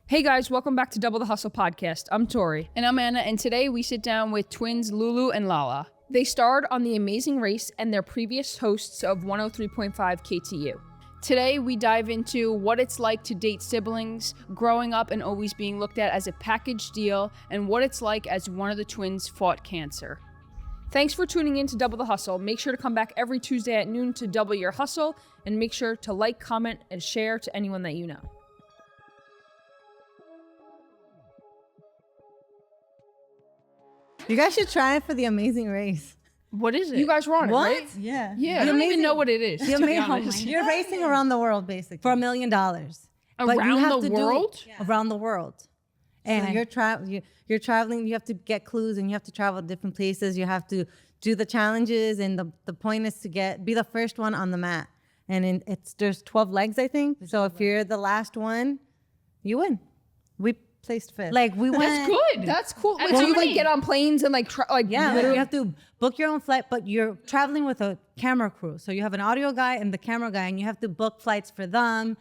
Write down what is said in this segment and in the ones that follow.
Hey guys, welcome back to Double the Hustle podcast. I'm Tori. And I'm Anna, and today we sit down with twins Lulu and Lala. They starred on The Amazing Race and they're previous hosts of 103.5 KTU. Today we dive into what it's like to date siblings, growing up and always being looked at as a package deal, and what it's like as one of the twins fought cancer. Thanks for tuning in to Double the Hustle. Make sure to come back every Tuesday at noon to double your hustle, and make sure to like, comment, and share to anyone that you know. You guys should try it for The Amazing Race. What is it? You guys were on What? it, right? Yeah. Yeah, I don't even know what it is. The to be amazing, honest. you're racing around the world basically for $1 million. But you Around have the to do world? around the world. And Okay. you're traveling. You have to get clues, and you have to travel to different places. You have to do the challenges, and the point is to be the first one on the mat. And there's 12 legs, I think. So if you're the last one, you win. We placed fifth. Like we went. That's good. That's cool. Wait, That's so you great. like get on planes and Yeah, literally- you have to book your own flight, but you're traveling with a camera crew. So you have an audio guy and the camera guy, and you have to book flights for them.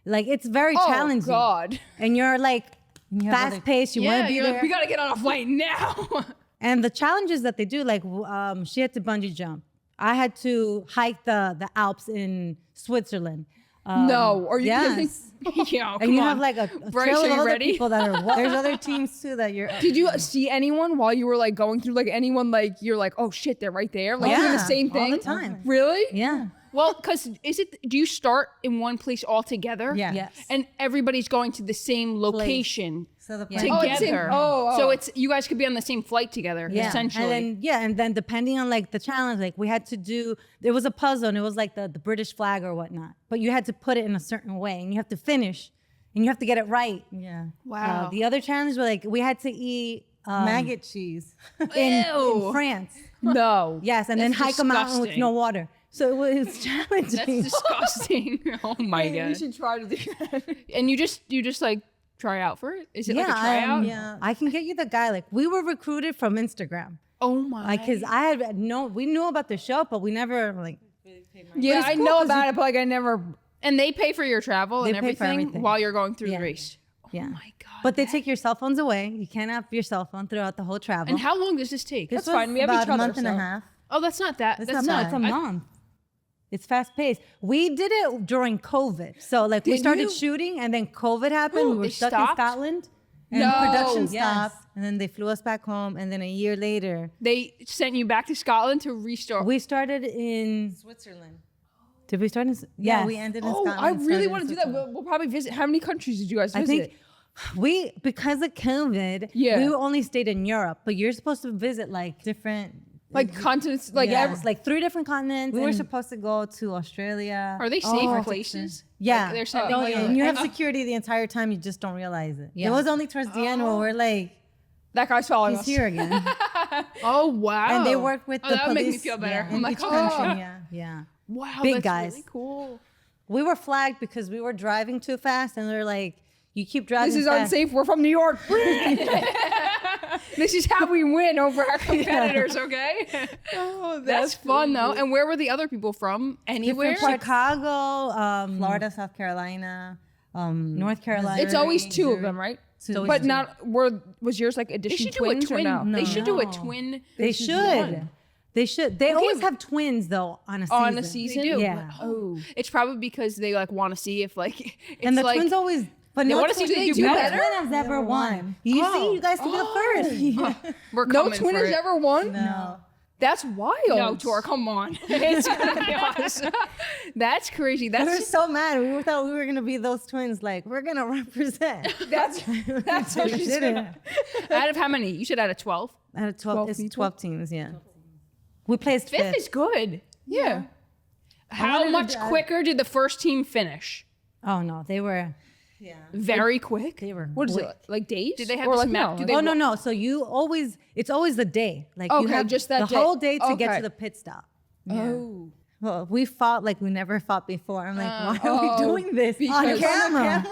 Like it's very challenging. Oh God. And you're like fast paced. You want to be you're there. like, we gotta get on a flight now. And the challenges that they do, like she had to bungee jump. I had to hike the Alps in Switzerland. No, are you kidding? Yes. Yeah, And come you on. have like a Bryce, trail are of you other ready? people that are. There's other teams too that you're. Did you see anyone while you were like going through like anyone like you're like, oh shit, they're right there, like doing the Yeah, same thing all the time. Really? Yeah. Well, because do you start in one place all together? Yeah. Yes. And everybody's going to the same location So the together. it's same- oh. So you guys could be on the same flight together, essentially. And then depending on like the challenge, like we had to do, there was a puzzle and it was like the British flag or whatnot, but you had to put it in a certain way and you have to finish and you have to get it right. Yeah. Wow. The other challenge were like, we had to eat maggot cheese in Ew. France. No. Yes. And then That's hike a mountain with disgusting. no water. So it was challenging. That's disgusting. Oh my You god. should try to do that. And you just like try out for it? Is it like a tryout? yeah. I can get you the guy. Like we were recruited from Instagram. Oh my. Like, cause we knew about the show, but we never like, Yeah, it's I cool know 'cause about it, but like I never. And they pay for your travel They and pay for everything, everything. while you're going through Yeah. the race. yeah. Oh my god. But they take your cell phones away. You can't have your cell phone throughout the whole travel. And how long does this take? This That's fine. was We have about each a other, month and a so- half. Oh, that's not that. It's That's not. It's a month. It's fast paced. We did it during COVID. So like we Did started you? shooting and then COVID happened. We were They stuck stopped? in Scotland. And No. production Yes. stopped. And then they flew us back home. And then a year later, They sent you back to Scotland to restart. we started in Switzerland. Did we start in? Yeah, Yes. we ended in Oh, Scotland. I really started want in to do that. Switzerland. We'll probably visit. How many countries did you guys I visit? think because of COVID, Yeah. we only stayed in Europe. But you're supposed to visit like Different. Like continents, like yes, like 3 different continents. We were and- supposed to go to Australia. Are they safe places? Yeah. Like, they're sending Oh, you- yeah. And you have security the entire time. You just don't realize it. Yeah. It was only towards the end where we're like, that guy's following he's us. here again. Oh wow. And they work with the that would police. make me feel better. Yeah, I'm in like, each oh, country. Yeah. Yeah. wow, Big that's guys. really cool. We were flagged because we were driving too fast, and they're like, "You keep driving. This is fast." unsafe. We're from New York. This is how we win over our competitors. Okay. Oh, that's fun though. And where were the other people from? Anywhere? Chicago, Florida, South Carolina, North Carolina. It's always two of them, right? always But two. not was yours like They addition should do a twins twin. or no? They should do a No. twin. They should. They should. They always have twins though on a season. On a season? They do. Yeah. Oh, it's probably because they like want to see if like it's And the like, twins always. But They no wanna see twin, if they do no better? twin has ever won. You see, you guys can be the first. we're No coming twin for has it. ever won. No. That's wild. No, Tor, come on. It's gonna be awesome. That's crazy. We were That's so mad. We thought we were gonna be those twins. Like we're gonna represent. That's how We she's didn't. out of how many? You said out of 12. Out of 12, 12 it's people? 12 teams. Yeah. We placed Fifth fifth. is good. Yeah. How wanted much to- quicker did the first team finish? Oh no, they were. Yeah. Very quick. They were. What is quick. it? Like days? Did they have or this like map? no? Do they Oh no. So it's always the day. Like you Okay, have just that the day. whole day to get Okay. to the pit stop. Oh. Well, we fought like we never fought before. I'm like, why are Oh, we doing this on because- camera?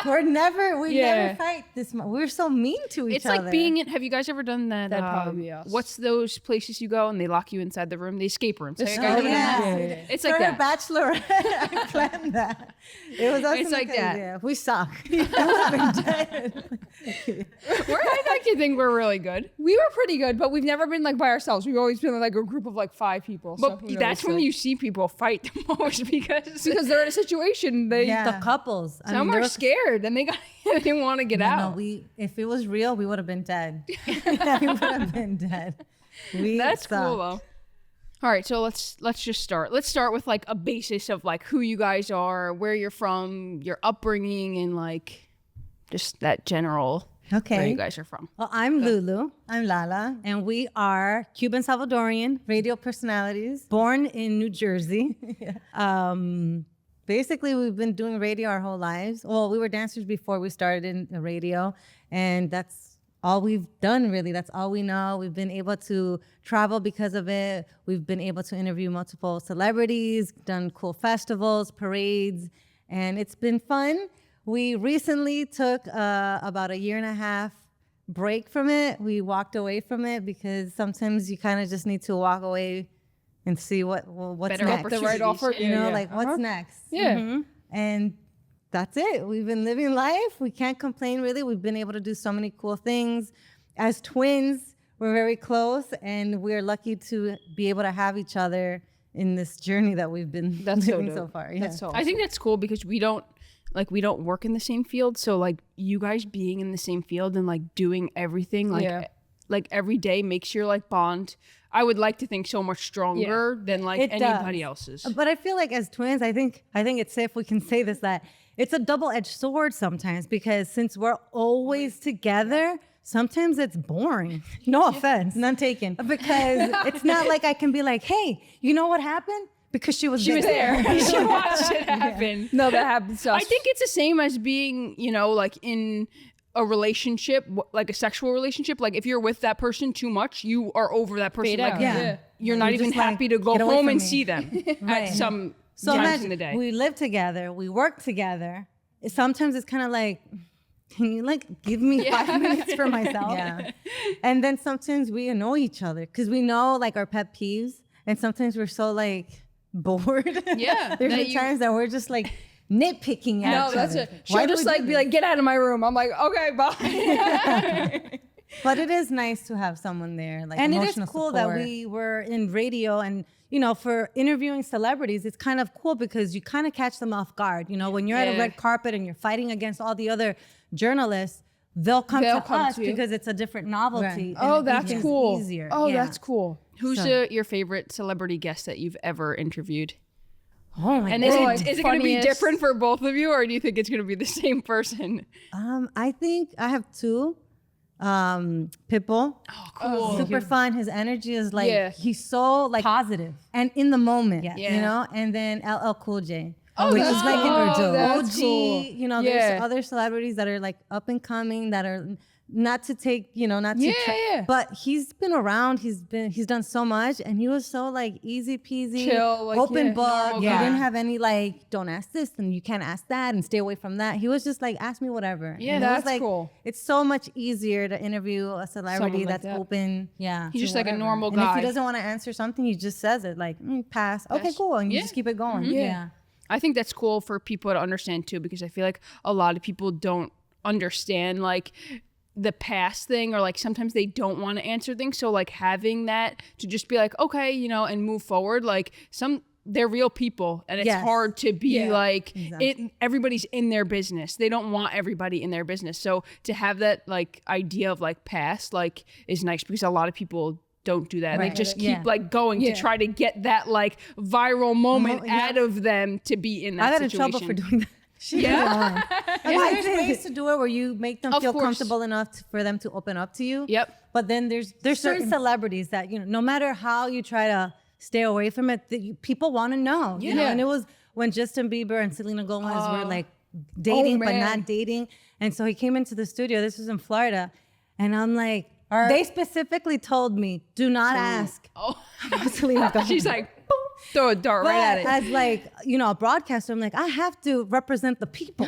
we Yeah. never fight this much. We're so mean to each It's other. like being in. Have you guys ever done that? That'd probably be us. What's those places you go and they lock you inside the room? The escape rooms. Have you guys Oh, ever done that? yeah. It's For like her that. bachelorette, I planned that. It was us It's and like the kids, that. Yeah. We suck. We would have been dead. I like to think we're really good. We were pretty good, but we've never been like by ourselves. We've always been like a group of like 5 people. So But who knows, that's when like- you see people fight the most because they're in a situation they The couples. some there are was- scared and they want to get No, out. if it was real, we would have been dead. We would have been dead. That's sucked. cool though. All right, so let's just start. Let's start with like a basis of like who you guys are, where you're from, your upbringing, and like just that general where Okay. you guys are from. Well, I'm Lulu. I'm Lala. And we are Cuban Salvadorian radio personalities born in New Jersey. Basically, we've been doing radio our whole lives. Well, we were dancers before we started in the radio. And that's all we've done, really. That's all we know. We've been able to travel because of it. We've been able to interview multiple celebrities, done cool festivals, parades, and it's been fun. We recently took about a 1.5 year break from it. We walked away from it because sometimes you kind of just need to walk away and see what's Better next. opportunities. The right offer, You know, like what's next? Yeah. And that's it. We've been living life. We can't complain, really. We've been able to do so many cool things. As twins, we're very close, and we're lucky to be able to have each other in this journey that we've been living so far. Yeah. That's so I think that's cool because we don't work in the same field. So like you guys being in the same field and like doing everything like every day makes your like bond. I would like to think so much stronger than like It anybody does. else's. But I feel like as twins, I think it's safe we can say this, that it's a double-edged sword sometimes, because since we're always together, sometimes it's boring. No offense, none taken. Because it's not like I can be like, hey, you know what happened? Because she was there. She watched it happen. No, that happens to us. I think it's the same as being, like in a relationship, like a sexual relationship. Like if you're with that person too much, you are over that person. Fade Like out. Yeah. you're not You're even just like, happy to go "Get away home from and me." see them Right. at some So times in the imagine day. we live together, we work together. Sometimes it's kind of like, can you like give me 5 minutes for myself? Yeah. And then sometimes we annoy each other because we know like our pet peeves, and sometimes we're so like bored. Yeah, There's that been you- times that we're just like nitpicking at No, each that's other. it. Why She'll do just we like do be this? like, get out of my room. I'm like, okay, bye. But it is nice to have someone there, like and it is emotional cool support. that we were in radio, and for interviewing celebrities, it's kind of cool because you kind of catch them off guard. When you're at a Yeah. red carpet and you're fighting against all the other journalists, they'll come to us to you. because it's a different novelty. and Oh, it that's makes things cool. Easier. Oh, Yeah. that's cool. Who's So- your favorite celebrity guest that you've ever interviewed? Oh my And God. is it going to be funniest. different for both of you, or do you think it's going to be the same person? I think I have two. Pitbull. Oh, cool. Super fun. His energy is like Yeah. he's so like Positive. and in the moment. Yeah. And then LL Cool J. Oh, which that's is like cool. an Oh, that's OG. cool. There's Yeah. other celebrities that are like up and coming that are not to take, not to. Yeah. But he's been around. He's done so much, and he was so like easy peasy, Chill, like, open yeah, book. normal He guy. didn't have any like, don't ask this and you can't ask that and stay away from that. He was just like, ask me whatever. Yeah, And it was, that's like, cool. It's so much easier to interview a celebrity Someone like that's that. open. Yeah. He's to just like a whatever. normal And guy. if he doesn't want to answer something, he just says it like, pass. Okay, Pass. cool. And you Yeah. just keep it going. Yeah. I think that's cool for people to understand too, because I feel like a lot of people don't understand like the past thing, or like sometimes they don't want to answer things. So like having that to just be like, okay, and move forward. Like they're real people, and it's Yes. hard to be Yeah, like exactly. everybody's in their business. They don't want everybody in their business. So to have that like idea of like past like is nice, because a lot of people don't do that. They Right. just keep Yeah. like going Yeah. to try to get that like viral moment yeah. out of them to be in that I got in situation. trouble for doing that. Yeah. There's ways to do it where you make them Of feel course. comfortable enough for them to open up to you. Yep. But then there's certain celebrities that no matter how you try to stay away from it, that people want to know. Yeah. And it was when Justin Bieber and Selena Gomez were like dating but man. not dating, and so he came into the studio. This was in Florida, and I'm like, they specifically told me, do not ask Oh. about Selena Gomez. She's like, Throw a dart right at it. As like, a broadcaster, I'm like, I have to represent the people.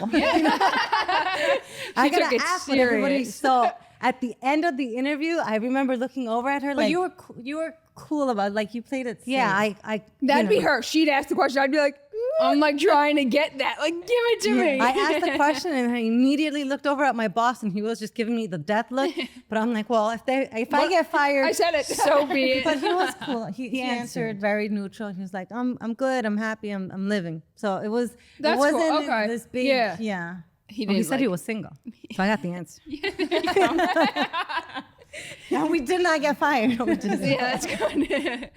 I took gotta it ask what everybody. serious. So at the end of the interview, I remember looking over at her But like, you were cool about like you played it safe. yeah, I That'd be her. She'd ask the question. I'd be like, I'm like trying to get that. Like, give it to me. I asked the question and I immediately looked over at my boss and he was just giving me the death look. But I'm like, well, if I get fired, I said it. So be it. But he was cool. He answered very neutral. He was like, I'm good. I'm happy. I'm living. So it was. That's it wasn't cool. Okay. this big. Yeah. Yeah. He well, didn't he said he like- was single. So I got the answer. And we did not get fired. Yeah, that's good.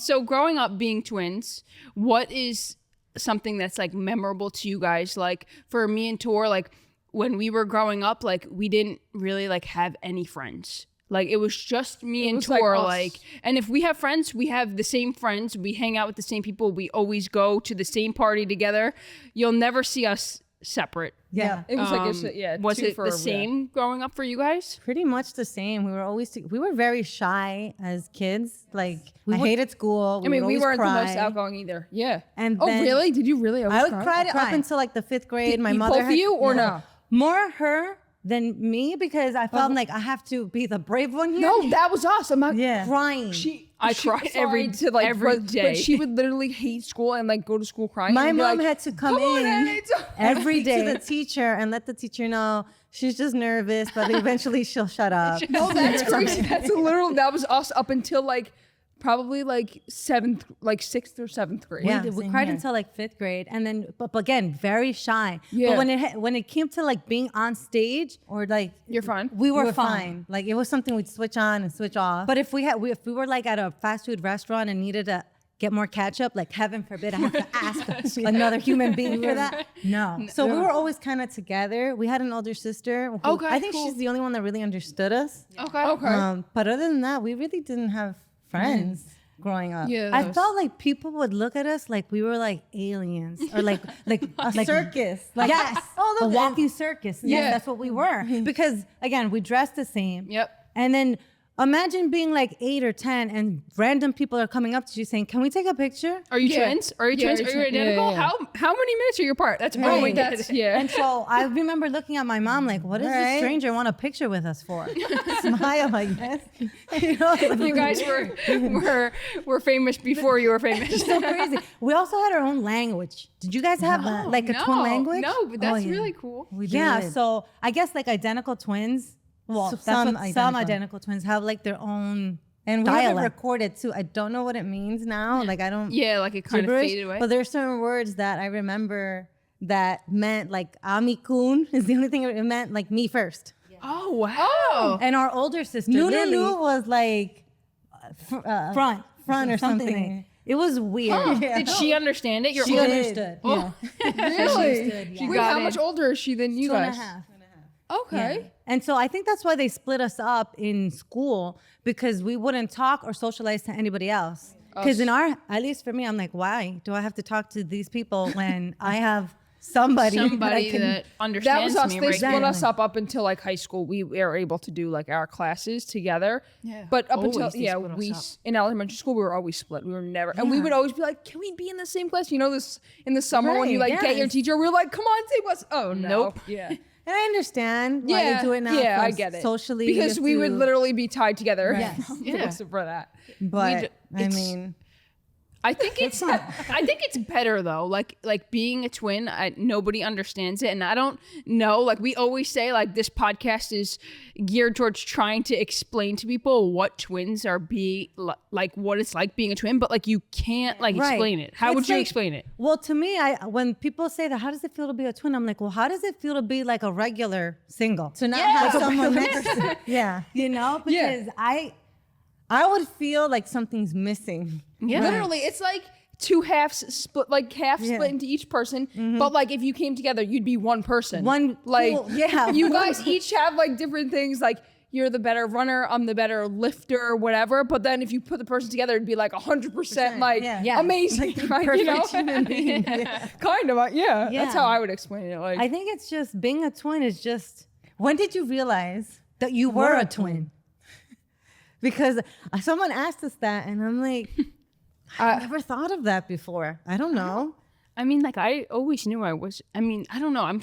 So growing up being twins, what is something that's like memorable to you guys? Like for me and Tor, like when we were growing up, like we didn't really like have any friends. Like it was just me and was like Tor, us. like, and if we have friends, we have the same friends. We hang out with the same people. We always go to the same party together. You'll never see us separate. Yeah. It was like, Was two it for the a- same growing up for you guys? Pretty much the same. We were very shy as kids. Like I hated school. I mean, we would always weren't cry. the most outgoing either. Yeah. And oh, then- really? Did you really? I would cry up until like the 5th grade. My mother both of you or no? More her than me because I felt like I have to be the brave one here. No, that was us. I'm not Crying. I cried every day. But she would literally hate school and like go to school crying. My and be mom like, had to come on, in Anna, it's okay." every day to the teacher and let the teacher know she's just nervous, but eventually she'll shut up. No, that's crazy. That's that was us up until like probably like 6th or 7th grade. Yeah, did, we same cried here. until like 5th grade, and then, but again, very shy. Yeah. But when it came to like being on stage or like You're fine. we were were fine. fine. Like it was something we'd switch on and switch off. But if we were like at a fast food restaurant and needed to get more ketchup, like heaven forbid I have to ask another human being for that. No. So we were always kind of together. We had an older sister. Who, Okay, I think cool. she's the only one that really understood us. Okay. But other than that, we really didn't have friends growing up. Yeah, I those- felt like people would look at us like we were like aliens or like A circus. Like Yes. oh, a walking circus. Yeah. Yeah, that's what we were. Because again, we dressed the same. Yep. And then imagine being like 8 or 10 and random people are coming up to you saying, "Can we take a picture?" Are you Yeah. twins? Are you Yeah, twins? are Are you you twin- yeah, identical? yeah. How many minutes are you apart? That's Right. oh my god. That's yeah. And so I remember looking at my mom like, "What does this Right. stranger want a picture with us for?" Smile, I guess. You know, You guys were famous before you were famous. so crazy. We also had our own language. Did you guys have like a twin language? No, but that's Oh, yeah. really cool. We Yeah, did. so I guess like identical twins. Well, some identical twins have like their own And we have it dialect. recorded too. I don't know what it means now. Like I don't. Yeah, like it kind of gibberish, faded away. but there's certain words that I remember that meant like Amikun is the only thing it meant like me first. Oh wow. And our older sister Lulu Lily, was like front or something. like- It was weird. Oh, did she understand it? Your She older- understood. Oh. Really? You Wait, got how it. much older is she than you 2.5. guys? Okay. And so I think that's why they split us up in school because we wouldn't talk or socialize to anybody else. Because at least for me, I'm like, why do I have to talk to these people when I have somebody Somebody that that That understands was us. me They right split now. us up until like high school. We were able to do like our classes together. Yeah. But up Always until they split us we up. in elementary school we were always split. We were never, and we would always be like, "Can we be in the same class?" You know, this in the summer when you Right, like get your yes. teacher. We're like, "Come on, same class." Oh no. Nope. Yeah. And I understand why Yeah, they do it now. yeah, for I get it. Socially, you because have we would to- literally be tied together. Yes. Yeah. For that. But I it's- mean, I think it's better though. Like being a twin, nobody understands it, and I don't know. Like we always say, like this podcast is geared towards trying to explain to people what twins are like what it's like being a twin, but like you can't like Right. explain it. How It's would you like- explain it? well, to me, when people say that, how does it feel to be a twin? I'm like, well, how does it feel to be like a regular single? to not have someone next to. Yeah. You know, Yeah. because I would feel like something's missing. Yeah. Literally, it's like two halves split, like half Yeah. split into each person. But like if you came together, you'd be one person. One like cool- yeah, You one- guys each have like different things. Like you're the better runner, I'm the better lifter, whatever. But then if you put the person together, it'd be like 100% like Yeah. amazing, Like right? perfect You know? human being. Yeah. Kind of, yeah. Yeah. That's how I would explain it. Like I think it's just being a twin is just. When did you realize that you were a twin? Because someone asked us that, and I'm like, I never thought of that before. I don't know. I mean, like I always knew I was. I mean, I don't know.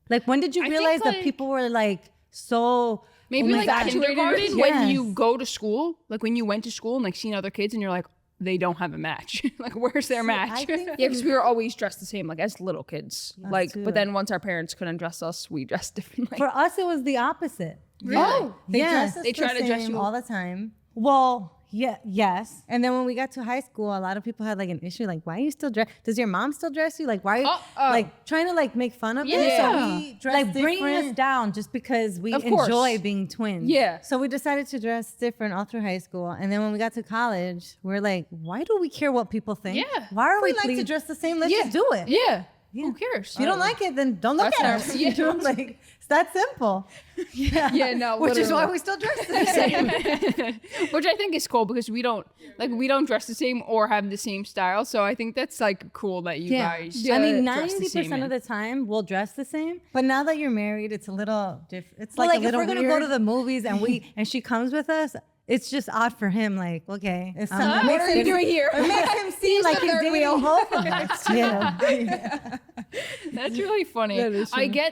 Like, when did you I realize think, that like, people were like so maybe like infatuated kindergarten with- when you Yes. go to school, like when you went to school and like seen other kids and you're like, they don't have a match. Like, where's their match? I think Yeah, because we were always dressed the same, like as little kids. Like, too. but then once our parents couldn't dress us, we dressed differently. For us, it was the opposite. Really? They dress us They the try to dress same you all the time. Well, yes. And then when we got to high school, a lot of people had like an issue, like, why are you still dressed? Does your mom still dress you? Like, why are you like trying to like make fun of it? Yeah. So we dressed like bringing us down just because we Of course. enjoy being twins. Yeah. So we decided to dress different all through high school. And then when we got to college, we're like, why do we care what people think? Yeah. Why are we like to dress the same? Let's Yeah. just do it. Yeah. Who cares? If you don't like it, then don't look at us. Yeah. You know, like, it's that simple. Yeah, no, Which is why literally. we still dress the same. Which I think is cool because we don't dress the same or have the same style. So I think that's like cool that you guys. I mean, dress the same 90% of the time we'll dress the same. But now that you're married, it's a little different. It's Well, like, like, a if little we're gonna weird. go to the movies and she comes with us. It's just odd for him. Like, okay, it's What are you doing here? It makes him seem like he's dating both of us. Yeah. That's really funny. That is funny.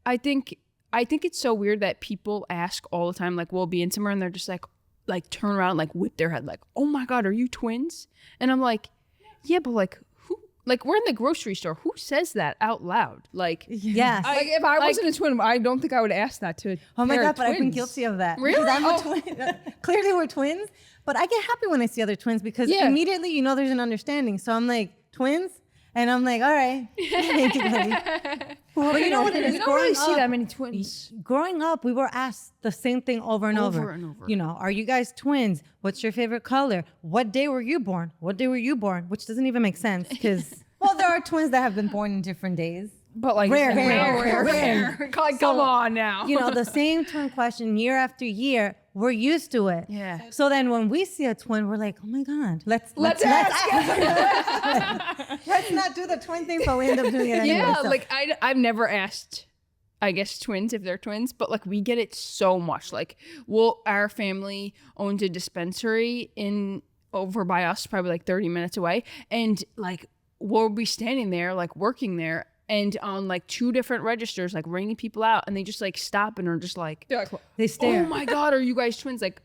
I think it's so weird that people ask all the time, like we'll be in somewhere and they're just like turn around, like whip their head, like, oh my God, are you twins? And I'm like, yeah, but like who? Like we're in the grocery store. Who says that out loud? Like, Yes. Like if I wasn't a twin, I don't think I would ask that to. Oh my pair God, of but I've been twins. guilty of that. Really? Because I'm a twin. Clearly we're twins, but I get happy when I see other twins because Yeah. immediately you know there's an understanding. So I'm like, twins? And I'm like, all right. Thank you, buddy. But you know what it is? You don't really see that many twins. Growing up, we were asked the same thing over and over. and over. You know, are you guys twins? What's your favorite color? What day were you born? What day were you born? Which doesn't even make sense because, well, there are twins that have been born in different days. But like Rare. like, come on now. You know, the same twin question year after year, we're used to it. Yeah. So then when we see a twin, we're like, oh my God, let's ask. let's not do the twin thing, but we end up doing it anyway. Yeah, So- like I've never asked, I guess, twins if they're twins, but like we get it so much. Like, our family owns a dispensary over by us, probably like 30 minutes away, and like we'll be standing there, like working there, and on like 2 different registers, like ringing people out, and they just like stop and are just like, they stare. oh my God, are you guys twins? Like,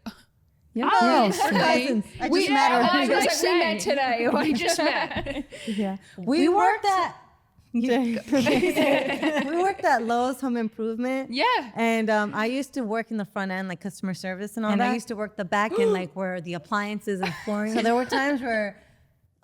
Yeah. yes, We're cousins. I just met her. I just met today. I just met. Yeah. We worked at we worked at Lowe's Home Improvement. Yeah. And I used to work in the front end, like customer service and all that. And I used to work the back end, like where the appliances and flooring. So there were times where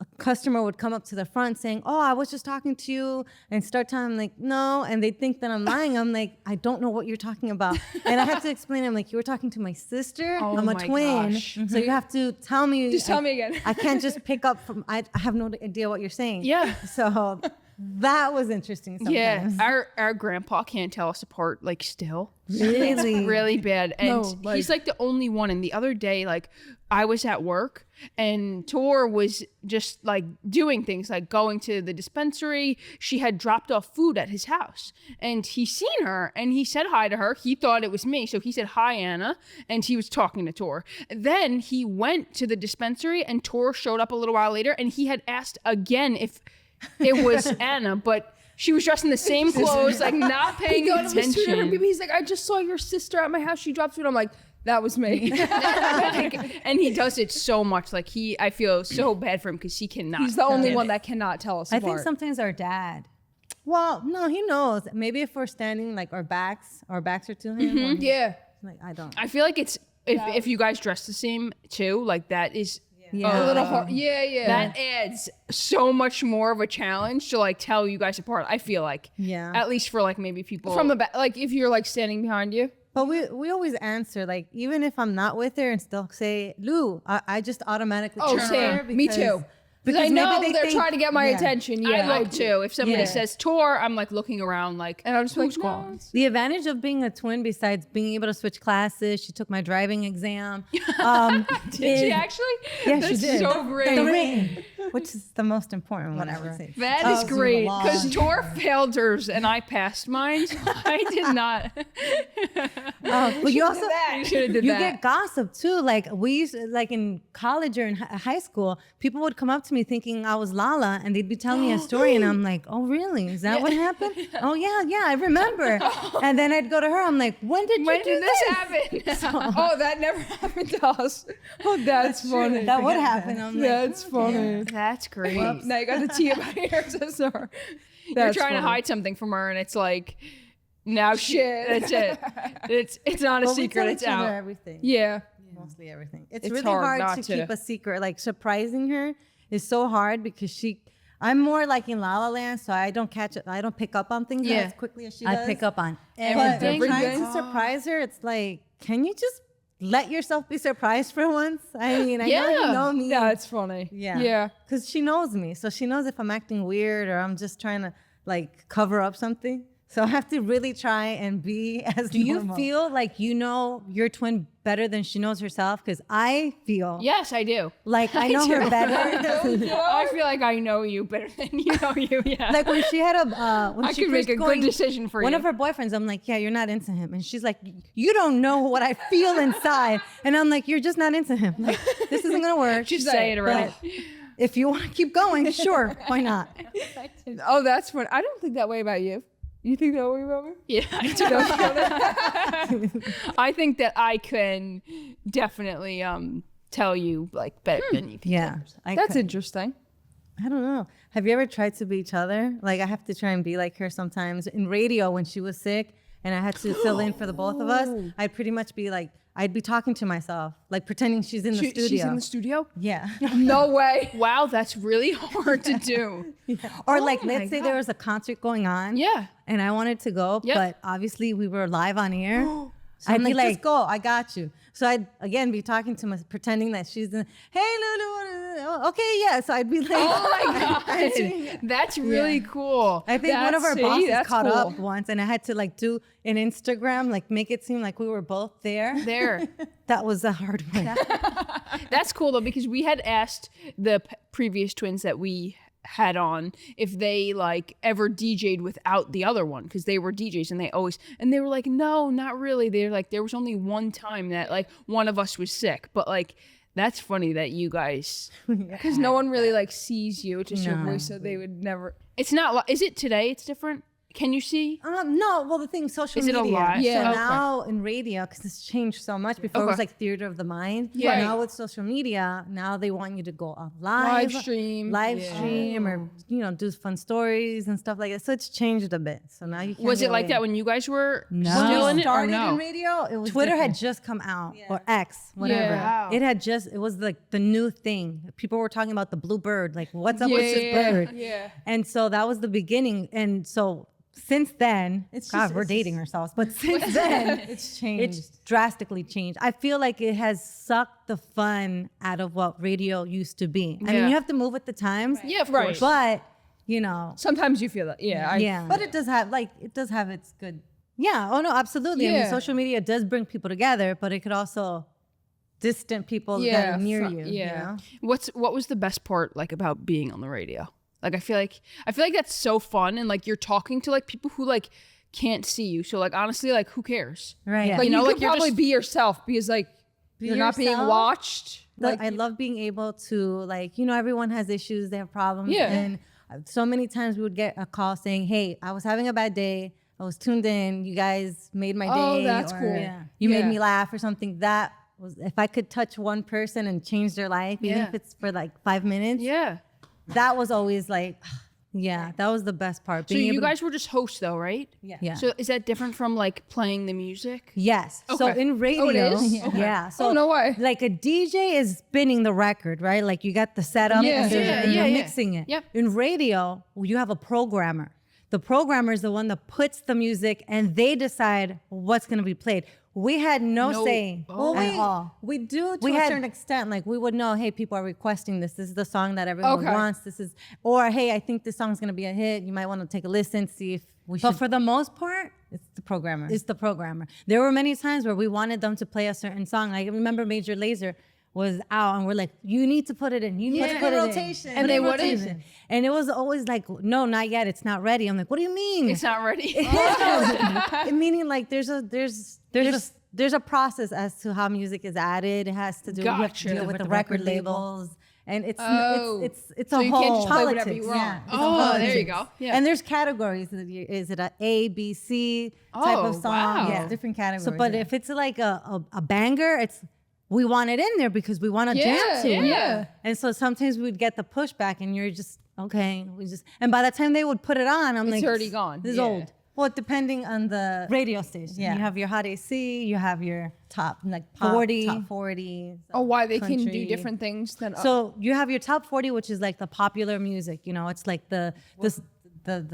a customer would come up to the front saying, oh, I was just talking to you, and start telling them like, no, and they think that I'm lying. I'm like, I don't know what you're talking about. And I have to explain, I'm like, you were talking to my sister. Oh I'm a my twin. gosh. So you have to tell me. Just tell me again. I can't just pick up from, I have no idea what you're saying. Yeah. So that was interesting sometimes. Yeah, our grandpa can't tell us apart, like still. Really? It's really bad. And No, like- he's like the only one. And the other day, like I was at work and Tor was just like doing things like going to the dispensary. She had dropped off food at his house and he seen her and he said hi to her. He thought it was me. So he said, hi, Anna. And he was talking to Tor. Then he went to the dispensary and Tor showed up a little while later and he had asked again if it was Anna, but she was dressed in the same clothes, like not paying attention. He's like, I just saw your sister at my house. She dropped food. I'm like, that was me. And he does it so much. Like I feel so bad for him because he cannot. He's the only get one it. that cannot tell us I apart. think sometimes our dad. Well, no, he knows. Maybe if we're standing like our backs are to him. Yeah. Like I don't. I feel like it's if you guys dress the same too, like that is Yeah. A little hard. Yeah, yeah. that adds so much more of a challenge to like tell you guys apart. I feel like, Yeah. at least for like maybe people From the back, like if you're like standing behind you. But we always answer, like, even if I'm not with her and still say, Lou, I just automatically Oh, turn same. her Me because too. Because I know maybe they're think- trying to get my attention. Yeah, I would too. If somebody Yeah. says Tor, I'm like looking around like, And I'm just like, who's calling? The advantage of being a twin, besides being able to switch classes, she took my driving exam. Did she actually? Yeah, That's she did. so great. The ring, which is the most important one, I would say. That Oh, is so great long. because Tor failed hers and I passed mine. So I did not. But you also You should have did you that. get gossip too. Like we used to, like in college or in high school, people would come up to me thinking I was Lala, and they'd be telling me a story, and I'm like, oh really? Is that what happened? Oh yeah, I remember. And then I'd go to her. I'm like, when did When you do did this happen? oh, that never happened to us. Oh, that's funny. That would happen. I'm like, That's funny. That's great. Now you got the tea about your sister. You're trying to hide something from her, and it's like, now Shit. That's it. It's not a But we secret. tell It's each other out. everything. Yeah. Mostly everything. It's It's really hard hard not to to. keep a secret. Like surprising her is so hard because I'm more like in La La Land, so I don't pick up on things as quickly as she does. I pick up on But everything. trying to surprise her, it's like, can you just let yourself be surprised for once? I mean, I know you know me. Yeah, it's funny. Yeah. Yeah. Because she knows me. So she knows if I'm acting weird or I'm just trying to like cover up something. So I have to really try and be as Do you normal. feel like you know your twin better than she knows herself? Because I feel Yes, I do. like I know her better. I feel like I know you better than you know you. Yeah. Like when she had a when I she could make first a good decision for one you. of her boyfriends, I'm like, yeah, you're not into him, and she's like, you don't know what I feel inside, and I'm like, you're just not into him. Like, this isn't gonna work. Just say it right. But if you want to keep going, sure, why not? Oh, that's funny. I don't think that way about you. You think that way about me? Yeah, I do. I think that I can definitely tell you like better than you can. Yeah, That's interesting. I don't know. Have you ever tried to be each other? Like I have to try and be like her sometimes. In radio, when she was sick and I had to fill in for the both of us, I'd pretty much be like, I'd be talking to myself, like pretending she's in the studio. She's in the studio? Yeah. No way. Wow, that's really hard to do. Or like, let's say there was a concert going on. Yeah. And I wanted to go, Yep. but obviously we were live on air. So I'm I'd be like, like, just go, I got you. So I'd again be talking to pretending that she's in, hey Lulu, okay, yeah. So I'd be like, Oh my god, that's really cool. I think one of our See, bosses that's caught cool. up once, and I had to like do an Instagram, like make it seem like we were both there. There. That was a hard one. That's cool though, because we had asked the previous twins that we had on if they like ever DJ'd without the other one, because they were DJs and they were like, no, not really. They're like, there was only one time that like one of us was sick, but like that's funny that you guys. Because no one really like sees you, just your No. voice, so they would never. It's not. Is it today? It's different. Can you see? No, well, the thing, social Is it media. a lot? Yeah. So Okay. now in radio, because it's changed so much. Before it was Okay. like theater of the mind. Yeah. Now with social media, now they want you to go on Live stream. stream, or do fun stories and stuff like that. So it's changed a bit. So now you can't. Was get it like away. that when you guys were When still in we it or started no? in radio, it was Twitter had just come out, or X, whatever. Yeah. Wow. It was like the new thing. People were talking about the blue bird, like what's up with this Yeah, bird? yeah. And so that was the beginning. And so since then, we're dating ourselves, but since then, it's changed. it's drastically changed. I feel like it has sucked the fun out of what radio used to be. I mean, Yeah. you have to move with the times. Yeah, of Right. course. But, Sometimes you feel that. Yeah. yeah. But it does have its good. Yeah. Oh, no, absolutely. I mean, Yeah. social media does bring people together, but it could also distant people that Yeah, are near fr- you. yeah. You know? What was the best part like about being on the radio? Like I feel like that's so fun, and like you're talking to like people who like can't see you. So like honestly, like who cares? Right. But You you, know, could like, you're probably just- be yourself because like you're not being yourself. watched. I love being able to, like, everyone has issues, they have problems. Yeah. And so many times we would get a call saying, hey, I was having a bad day. I was tuned in. You guys made my Oh, day. that's or cool. Yeah. You made Yeah. me laugh or something. That was, if I could touch one person and change their life, even Yeah. if it's for like 5 minutes, Yeah. that was always like, yeah, that was the best part. So Being you able to- guys were just hosts though, right? yeah. So is that different from like playing the music? Yes. So Okay. in radio, is? yeah. So Oh, no way. Like a DJ is spinning the record, right? Like you got the setup Yeah. and they're, Yeah, and yeah, they're yeah. mixing it. Yep. In radio, you have a programmer. The programmer is the one that puts the music and they decide what's going to be played. we had no say Oh. at all. We do to We a had- certain extent. Like we would know, hey, people are requesting this. This is the song that everyone Okay. wants. This is, or hey, I think this song's gonna be a hit. You might want to take a listen, see if we should. But for the most part, It's the programmer. it's the programmer. There were many times where we wanted them to play a certain song. I remember Major Lazer was out, and we're like, "You need to put it in. You need to put it rotation. in." And Put they it in wouldn't? rotation. And it was always like, "No, not yet. It's not ready." I'm like, "What do you mean?" It's not ready. Meaning like there's a process as to how music is added. It has to do you have to Gotcha. deal with the record labels, and it's it's So a you whole can't just play politics. whatever you want. Yeah, it's a Oh, there you politics. go. Yeah. And there's categories. Is it a A, B, C type Oh, of song? wow. Yeah, Different categories. So, but if it's like a banger, it's we want it in there because we want to jam to it. yeah. And so sometimes we would get the pushback, and you're just okay. And by the time they would put it on, I'm It's like, already gone. This is Yeah. old. well, depending on the Radio station. Yeah. You have your hot AC. You have your top, like pop, 40. top 40. Oh, why they can do country. different things than So you have your top 40, which is like the popular music. You know, it's like the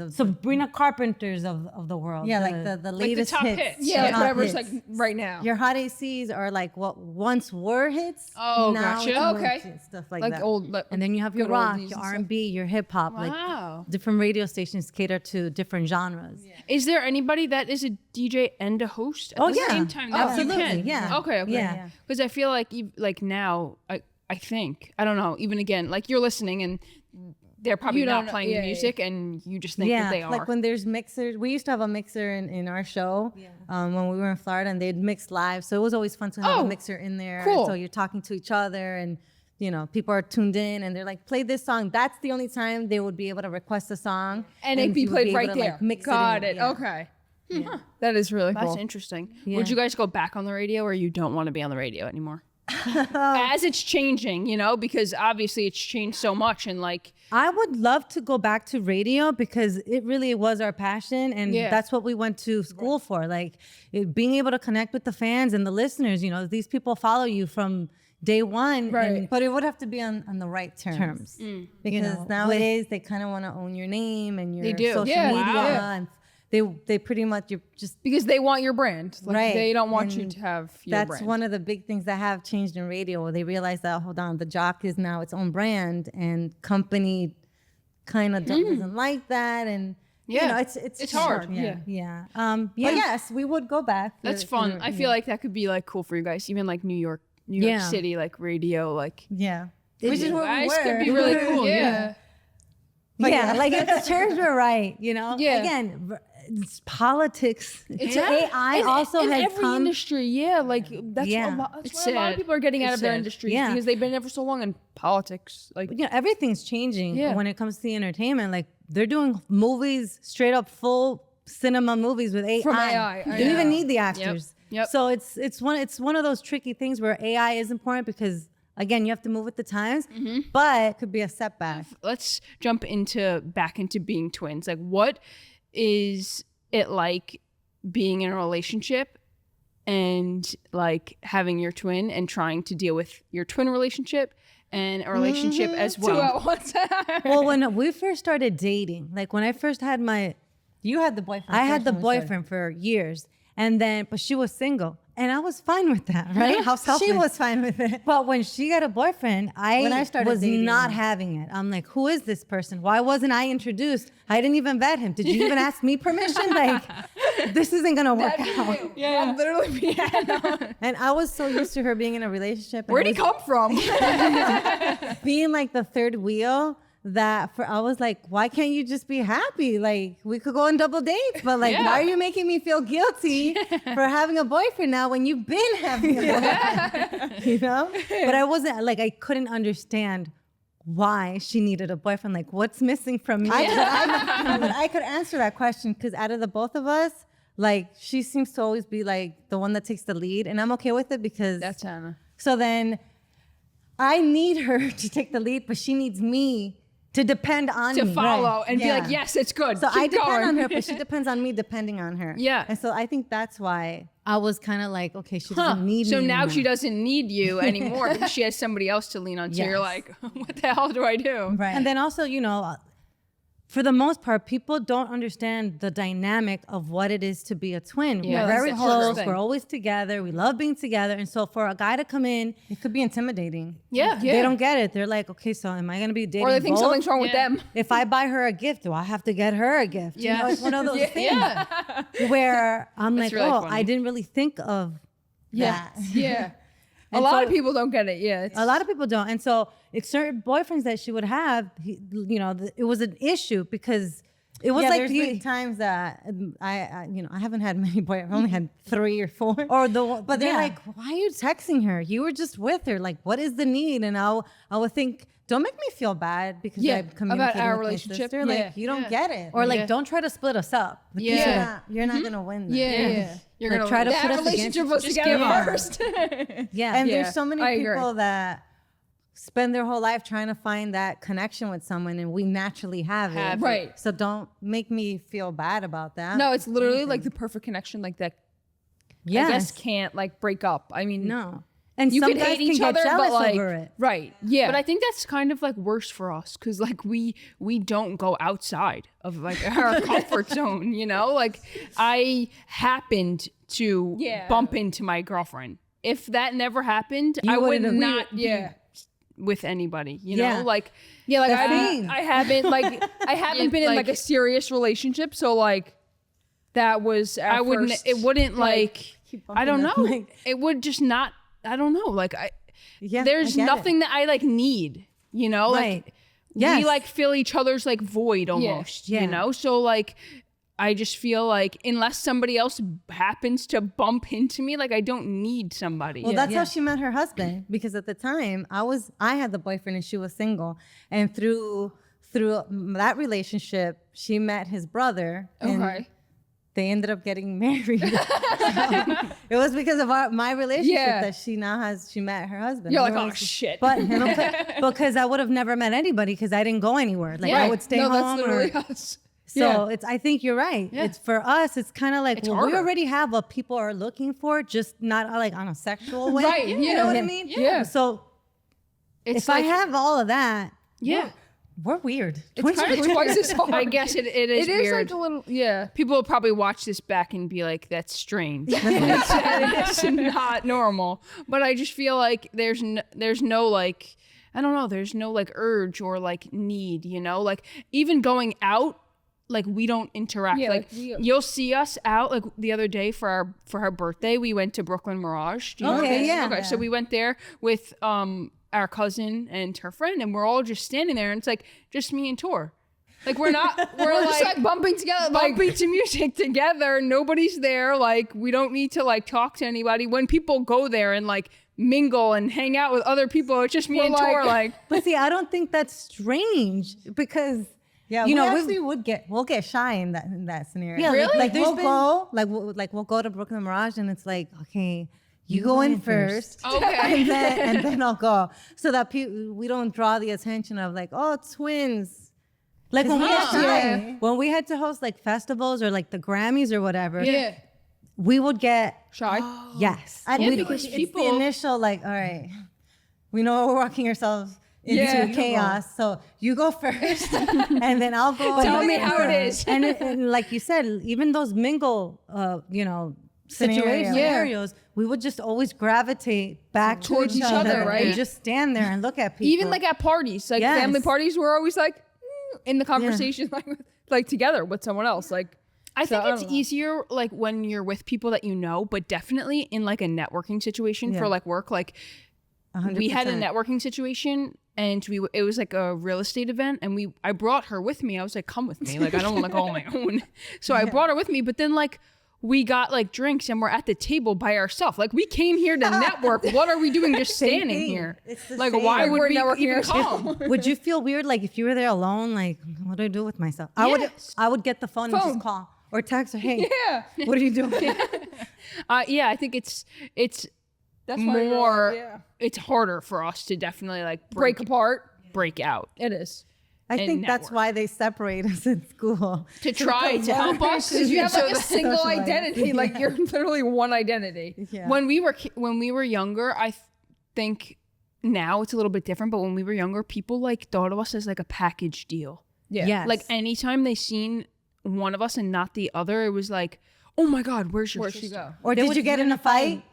Sabrina Carpenters of the world. Yeah, like the like the latest top hits. hits. Yeah, like top whatever's hits. like right now. Your hot ACs are like what once were hits. Oh, now gotcha. it's Okay. emerging, stuff like Like that. old, like, And then you have your good oldies rock, and your stuff. R&B, your hip hop. Wow. Like different radio stations cater to different genres. Is there anybody that is a DJ and a host at Oh, the yeah. same time? that you Absolutely, can? yeah. Okay. Yeah. Because I feel like like now, I think I don't know. Even again, like you're listening and they're probably You don't not know- playing yeah, the yeah. music, and you just think that they are. Like when there's mixers, we used to have a mixer in our show when we were in Florida, and they'd mix live. So it was always fun to have Oh, a mixer in there. cool. So you're talking to each other, and you know people are tuned in, and they're like, "Play this song." That's the only time they would be able to request a song, And it'd be you would played able right to, there. like, mix Got it. it. In. Yeah. Okay. That is really That's cool. interesting. Yeah. Would you guys go back on the radio, or you don't want to be on the radio anymore? As it's changing, you know, because obviously it's changed so much, and like I would love to go back to radio because it really was our passion, and Yeah. that's what we went to school for. Like being able to connect with the fans and the listeners. You know, these people follow you from day one, Right. and But it would have to be on the right terms. Because you know, nowadays they kind of want to own your name and your They do. social Yeah. media. Wow. And they pretty much, you're just, Because they want your brand. Like, Right. They don't want you And to have your that's brand. one of the big things that have changed in radio. They realized that hold on, the jock is now its own brand, and company kind of doesn't like that, and Yeah. you know, it's hard. Yeah, Yeah. yeah. but yes, we would go back. that's fun. I feel like that could be like cool for you guys, even like New York Yeah. City, like radio, like Yeah. Which is you where we guys were. could be really cool. Yeah. But yeah, like if the terms were right, you know. Yeah. Again, it's politics. It's AI in, also in has every come. industry. Yeah, like that's Yeah. that's It's why a lot sad. of people are getting out It's of their sad. industries Yeah. because they've been there for so long in politics. Like You know, everything's changing Yeah. when it comes to the entertainment. Like they're doing movies, straight up full cinema movies with AI. From AI, You I don't even know. need the actors. Yep. So it's one of those tricky things where AI is important because again you have to move with the times, but It could be a setback. Let's jump back into being twins. Like, what is it like being in a relationship and like having your twin and trying to deal with your twin relationship and a relationship as two well? at once. well, when we first started dating, like when I first had You had the boyfriend. I had first the when we started. boyfriend for years, and then but she was single, and I was fine with that, right? How selfish. She was fine with it. But when she got a boyfriend, When I started was dating- not having it. I'm like, who is this person? Why wasn't I introduced? I didn't even vet him. Did you even ask me permission? Like, this isn't gonna work out. Yeah, literally be. And I was so used to her being in a relationship. and Where'd he was come from? being like the third wheel. I was like, why can't you just be happy? Like, we could go on double dates, but like, Yeah. why are you making me feel guilty for having a boyfriend now when you've been having a boyfriend? You know? But I wasn't like, I couldn't understand why she needed a boyfriend. Like, what's missing from me? But I could answer that question because out of the both of us, like she seems to always be like the one that takes the lead, and I'm okay with it because That's Anna. so then I need her to take the lead, but she needs me to depend on To me. follow and be Yeah. like, yes, it's good. So I Keep depend going. on her, but she depends on me depending on her. Yeah. And so I think that's why I was kind of like, okay, she Huh. doesn't need So me now anymore. she doesn't need you anymore because she has somebody else to lean on. So you're Yes. like, what the hell do I do? right. And then also, you know, for the most part, people don't understand the dynamic of what it is to be a twin. Yeah, We're that's very the hardest close. thing. We're always together. We love being together. And so for a guy to come in, it could be intimidating. Yeah. They don't get it. They're like, okay, so am I going to be dating Or they think both? something's wrong with them. If I buy her a gift, do I have to get her a gift? Yeah. You know, it's one of those things Yeah. where I'm like, really oh, funny. I didn't really think of that. Yeah. A And lot so- of people don't get it. Yeah. A lot of people don't. And so it's certain boyfriends that she would have, it was an issue because it was like there's been times that I haven't had many boyfriends. I've only had 3 or 4. But they're like, why are you texting her? You were just with her. Like, what is the need? And I would think, don't make me feel bad because Yeah, I'm communicating about our with my relationship. sister. Yeah. Like, you don't get it. Or Like, Yeah. don't try to split us up. Because Yeah. you're not gonna win that. Yeah. You're Like, gonna try to That put us against relationship each was Just together give up. first. Yeah. And Yeah, there's so many I agree. people that spend their whole life trying to find that connection with someone, and we naturally have it. Have it. Right. So don't make me feel bad about that. No, it's literally like the perfect connection, like that. Yes. I guess can't like break up. I mean, No. And you some can guys hate can each get other, jealous but like, over it. right? Yeah, But I think that's kind of like worse for us because like we don't go outside of like our comfort zone, you know? Like I happened to bump into my girlfriend. If that never happened, I would wouldn't have- not be yeah. with anybody, you Yeah. know? Like yeah, like thing. I haven't like I haven't been in like a serious relationship, so like that was our I wouldn't first, it wouldn't like I don't know. bumping up, It would just not I don't know. Like Yeah, there's I get it. nothing that I like need, you know? Right. Like Yes. we like fill each other's like void almost, Yeah. you know? So like I just feel like unless somebody else happens to bump into me, like I don't need somebody. Well, that's how she met her husband, because at the time I had the boyfriend and she was single, and through that relationship she met his brother. And okay. they ended up getting married. It was because of my relationship Yeah. that she met her husband. You're like, It oh was- shit. But because I would have never met anybody because I didn't go anywhere. Like I would stay no, home. That's literally us. So I think you're right. Yeah. It's for us. It's kind of like, It's we harder. already have what people are looking for, just not like on a sexual way. Right, You yeah. know what I mean? Yeah. So It's if I have all of that, yeah. we're weird. It's kind of twice as hard. I guess it is It is weird. like a little, yeah. People will probably watch this back and be like, that's strange. It's not normal. But I just feel like there's no like, I don't know, there's no like urge or like need, you know? Like even going out, like we don't interact. Yeah, like like, we- you'll see us out like the other day for her birthday, we went to Brooklyn Mirage. Do you know Okay, that? yeah. Okay, so we went there with our cousin and her friend, and we're all just standing there, and it's like just me and Tor. Like we're We're just like bumping together, like bumping to music together. Nobody's there. Like we don't need to like talk to anybody. When people go there and like mingle and hang out with other people, it's just me and Tor. Like But see, I don't think that's strange because we'll get shy in that scenario. Yeah, Really? Like there's we'll been- go, we'll go to Brooklyn Mirage, and it's like, okay, you go in first. okay, and then I'll go, so that we don't draw the attention of like, oh, twins. Like when we had to host like festivals or like the Grammys or whatever, yeah, we would get shy. yes. Yeah, We- because it's people- the initial like, all right, we know we're walking ourselves into Yeah, you chaos, so you go first, and then I'll go. Tell me how it is. And like you said, even those mingle, scenarios, we would just always gravitate back Towards to each other, and right? just stand there and look at people. Even like at parties, like Yes. family parties, we're always like in the conversation, like together with someone else. Like I think I it's don't know. easier like when you're with people that you know, but definitely in like a networking situation for like work. Like 100%. we had a networking situation, and it was like a real estate event, and I brought her with me. I was like, come with me. Like I don't want to go on my own. So I brought her with me, but then like we got like drinks and we're at the table by ourselves. Like we came here to network. What are we doing just standing thing. here? It's the Like same. why Like, would we're we networking even ourselves. come? Would you feel weird like if you were there alone? Like, what do I do with myself? Yes. I would get the phone and Phone. just call or text her. Hey, yeah, what are you doing? Yeah, I think it's that's why you're more. like, yeah. It's harder for us to definitely like Break apart. break out. It is. I And think that's network. why they separate us in school. To try to help us. Because you have like a the single social life. identity. Like you're literally one identity. Yeah. When we were younger, I think now it's a little bit different, but when we were younger, people like thought of us as like a package deal. Yeah. Yes. Like anytime they seen one of us and not the other, it was like, oh my God, where's your Where'd sister? she go? Or did you get in a fight?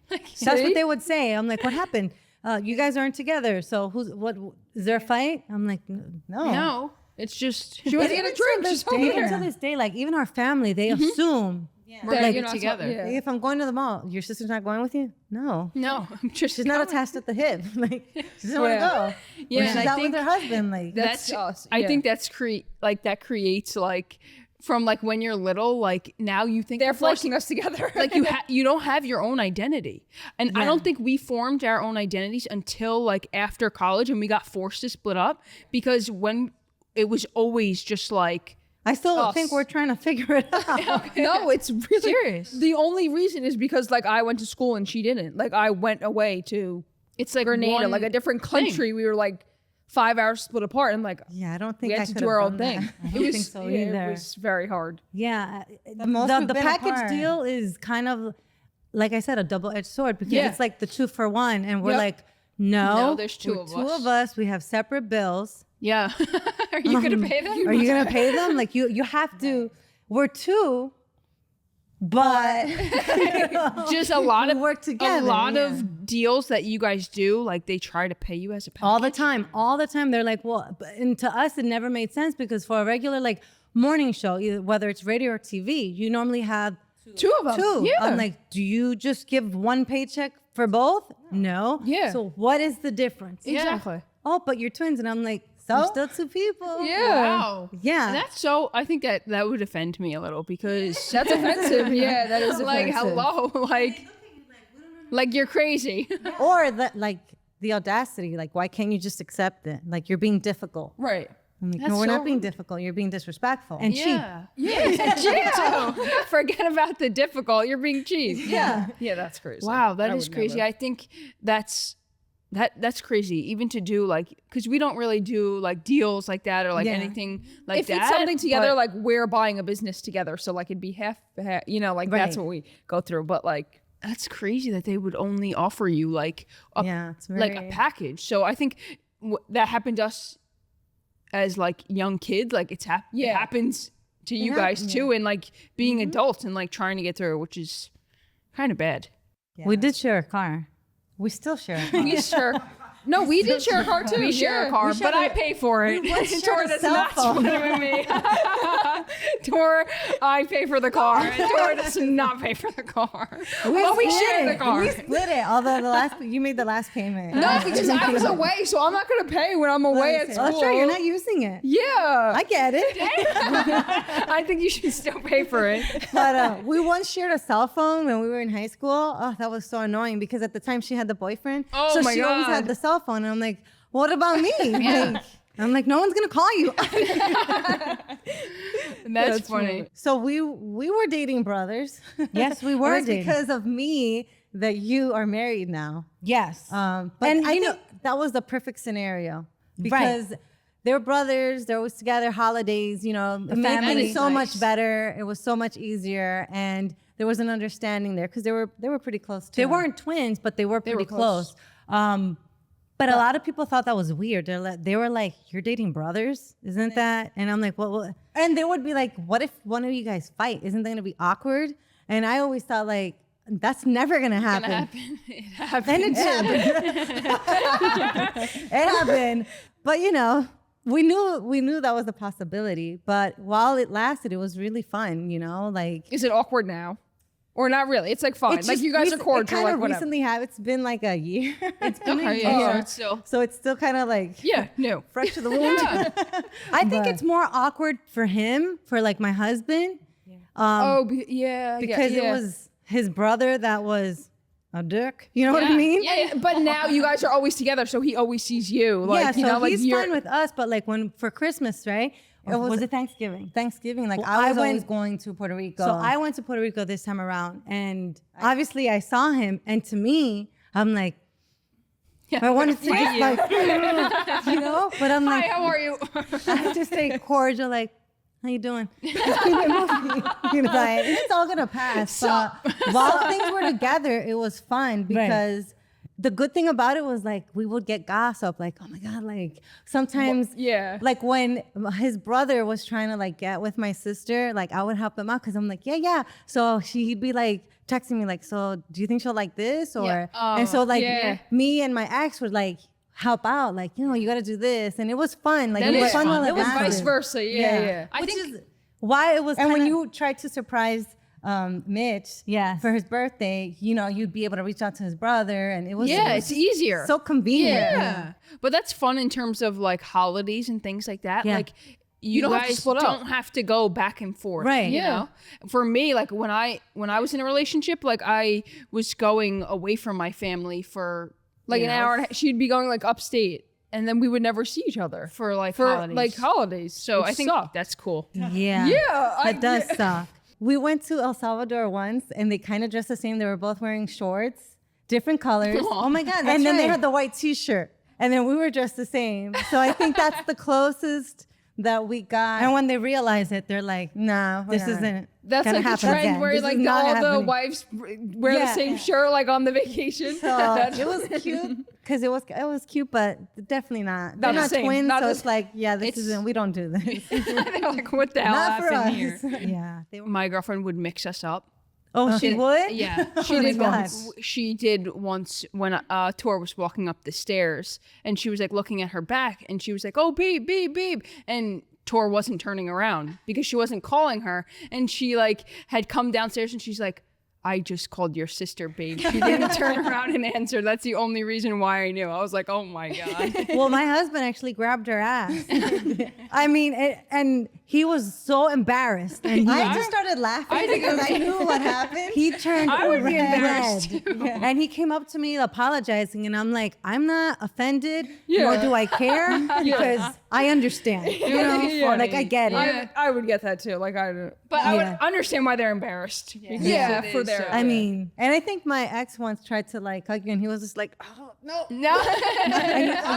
Like, That's what they would say. I'm like, what happened? You guys aren't together. So what is there a fight? I'm like, no. no, it's just She went to get a drink. She's over Even to there. this day, like even our family, they assume we're That like you're not together. yeah. if I'm going to the mall, your sister's not going with you? No. No, I'm just She's not attached at the hip. Like she doesn't want to go. Yeah, Or and she's I out with think her husband. Like that's us, I yeah. think that's that creates like from like when you're little, like now you think They're like, forcing us together. like you don't have your own identity, and I don't think we formed our own identities until like after college, and we got forced to split up because when it was always just like I still Us. think we're trying to figure it out. No, it's really Serious. The only reason is because like I went to school and she didn't. Like I went away to it's like Grenada, one like a different country. We were like 5 hours split apart, and like Yeah, I don't think we I had to could do have our own done thing. that. I don't think so either. It was very hard. Yeah, most we've the been package apart. deal is kind of like I said, a double-edged sword because Yeah. it's like the 2 for 1, and we're Yep. like, no, No, there's two we're of two us. of us. We have separate bills. yeah. Are you gonna pay them? Are you gonna pay them? Like you have to. We're 2, but Just a lot we of work together. a lot yeah. of deals that you guys do, like they try to pay you as a package. all the time. They're like, well, and to us it never made sense because for a regular like morning show, either, whether it's radio or TV, you normally have 2 of them. 2. Yeah. I'm like, do you just give 1 paycheck for both? No. Yeah. So what is the difference? Exactly. Oh, but you're twins, and I'm like, So? we're still 2 people. Yeah. Wow. Yeah. And that's so. I think that would offend me a little because That's offensive. Yeah, that is like offensive. hello, like you're crazy. Or that like the audacity, like why can't you just accept it? Like you're being difficult. Right. I'm like, That's no, we're so not being rude. difficult. You're being disrespectful and cheap. Yeah. Yeah. Forget about the difficult. You're being cheap. Yeah. Yeah, that's crazy. Wow, that I is would crazy. never. I think that's crazy. Even to do like, because we don't really do like deals like that or like Yeah. anything like If that. it's something together, but- like we're buying a business together, so like it'd be half, you know, like that's Right. what we go through. But like, that's crazy that they would only offer you like a, Yeah, it's like a very- package. So I think that happened to us as like young kids. Like it Yeah. happens to you guys too, and like being adults and like trying to get through, which is kind of bad. We did share a car. We still share a car. we share. No, we did share a car too. We share yeah. a car, but I pay for it. Tor does not split it with me. Tor, I pay for the car. And Tor does not pay for the car. But we share the car. We split it. Although you made the last payment. No, because I was away, so I'm not gonna pay when I'm away at school. Oh, that's right. You're not using it. Yeah. I get it. I think you should still pay for it. But we once shared a cell phone when we were in high school. Oh, that was so annoying because at the time she had the boyfriend. Oh, so my she always God. had the cell phone. And I'm like, what about me? Like, I'm like, no one's going to call you. And that's funny. So we were dating brothers. Yes, we It were was dating. because of me that you are married now. Yes. But And I you think that was the perfect scenario because they were brothers. They're always together, holidays, you know, the made family things so nice. much better. It was so much easier. And there was an understanding there because they were pretty close too. They weren't twins, but they were pretty close. But a lot of people thought that was weird. They were like, you're dating brothers? Isn't that? And I'm like, what? And they would be like, what if one of you guys fight? Isn't that going to be awkward? And I always thought like, that's never going to happen. It happened. And it did. It happened. But you know, we knew that was a possibility. But while it lasted, it was really fun, you know, like Is it awkward now? Or not really? It's like fine. it's Like just you guys are cordial. It kind like of whatever. recently happened. It's been like a year. It's been a Okay, year. yeah, so it's still. So it's still kind of like Yeah, no. fresh to the wound. I think it's more awkward for him, for like my husband. Yeah. Because it was his brother that was a dick. You know what I Yeah. mean? Yeah, but now you guys are always together, so he always sees you. Like, Yeah, so you know, like he's you're, fine with us, but like when for Christmas, right? was it Thanksgiving? Thanksgiving. Like I was went, always going to Puerto Rico. So I went to Puerto Rico this time around, and obviously I saw him, and to me, I'm like, I wanted to just like, you know, but I'm Hi, like, how are you? I just stay cordial, like, how you doing? Just keep it moving. You know, like, it's all gonna pass. But while things were together, it was fun because the good thing about it was like we would get gossip, like, oh my God, like sometimes like when his brother was trying to like get with my sister, like I would help him out because I'm like, yeah. So he'd be like texting me like, so do you think she'll like this? Or and so like me and my ex would like help out, like, you know, you got to do this, and it was fun. Like That it was is fun. fun. It was vice versa. Yeah. I Which think is why it was. And when you tried to surprise Mitch for his birthday, you know, you'd be able to reach out to his brother, and it was it's easier. so convenient. Yeah. But that's fun in terms of like holidays and things like that. Yeah. Like you don't have to guys split up. don't have to go back and forth. Right. You know? For me, like when I was in a relationship, like I was going away from my family for Like an hour and a half. She'd be going like upstate, and then we would never see each other for like holidays. So Which I think sucked. that's cool. Yeah. That does suck. We went to El Salvador once, and they kind of dressed the same. They were both wearing shorts, different colors. Oh my God, that's and then they right. had the white T-shirt, and then we were dressed the same. So I think that's the closest that we got. And when they realize it, they're like, "Nah, this isn't." That's gonna like the happen trend again. where This like is not all the happening. wives wear the same shirt like on the vacation. So it was cute because it was cute, but definitely not. They're Not the not same. twins, Not so the it's like, this isn't. We don't do this. They're like, what the hell Not for happened us. here? Yeah. My girlfriend would mix us up. Oh, she would? Yeah, She did once. She did once when Tor was walking up the stairs, and she was like looking at her back, and she was like, "Oh, babe, babe, babe," and Tor wasn't turning around because she wasn't calling her, and she like had come downstairs, and she's like, I just called your sister, babe. She didn't turn around and answer. That's the only reason why I knew. I was like, oh my God. Well, my husband actually grabbed her ass. I mean, and he was so embarrassed. And I just started laughing because I knew what happened. he turned I would be red. embarrassed too. And he came up to me apologizing, and I'm like, I'm not offended, Yeah. nor do I care, because I understand. You know, Yeah. like I get it. I would get that too. Like I don't. But I Yeah. would understand why they're embarrassed. Yeah, it for is their- so- I mean, and I think my ex once tried to like hug you, and he was just like, oh no. No.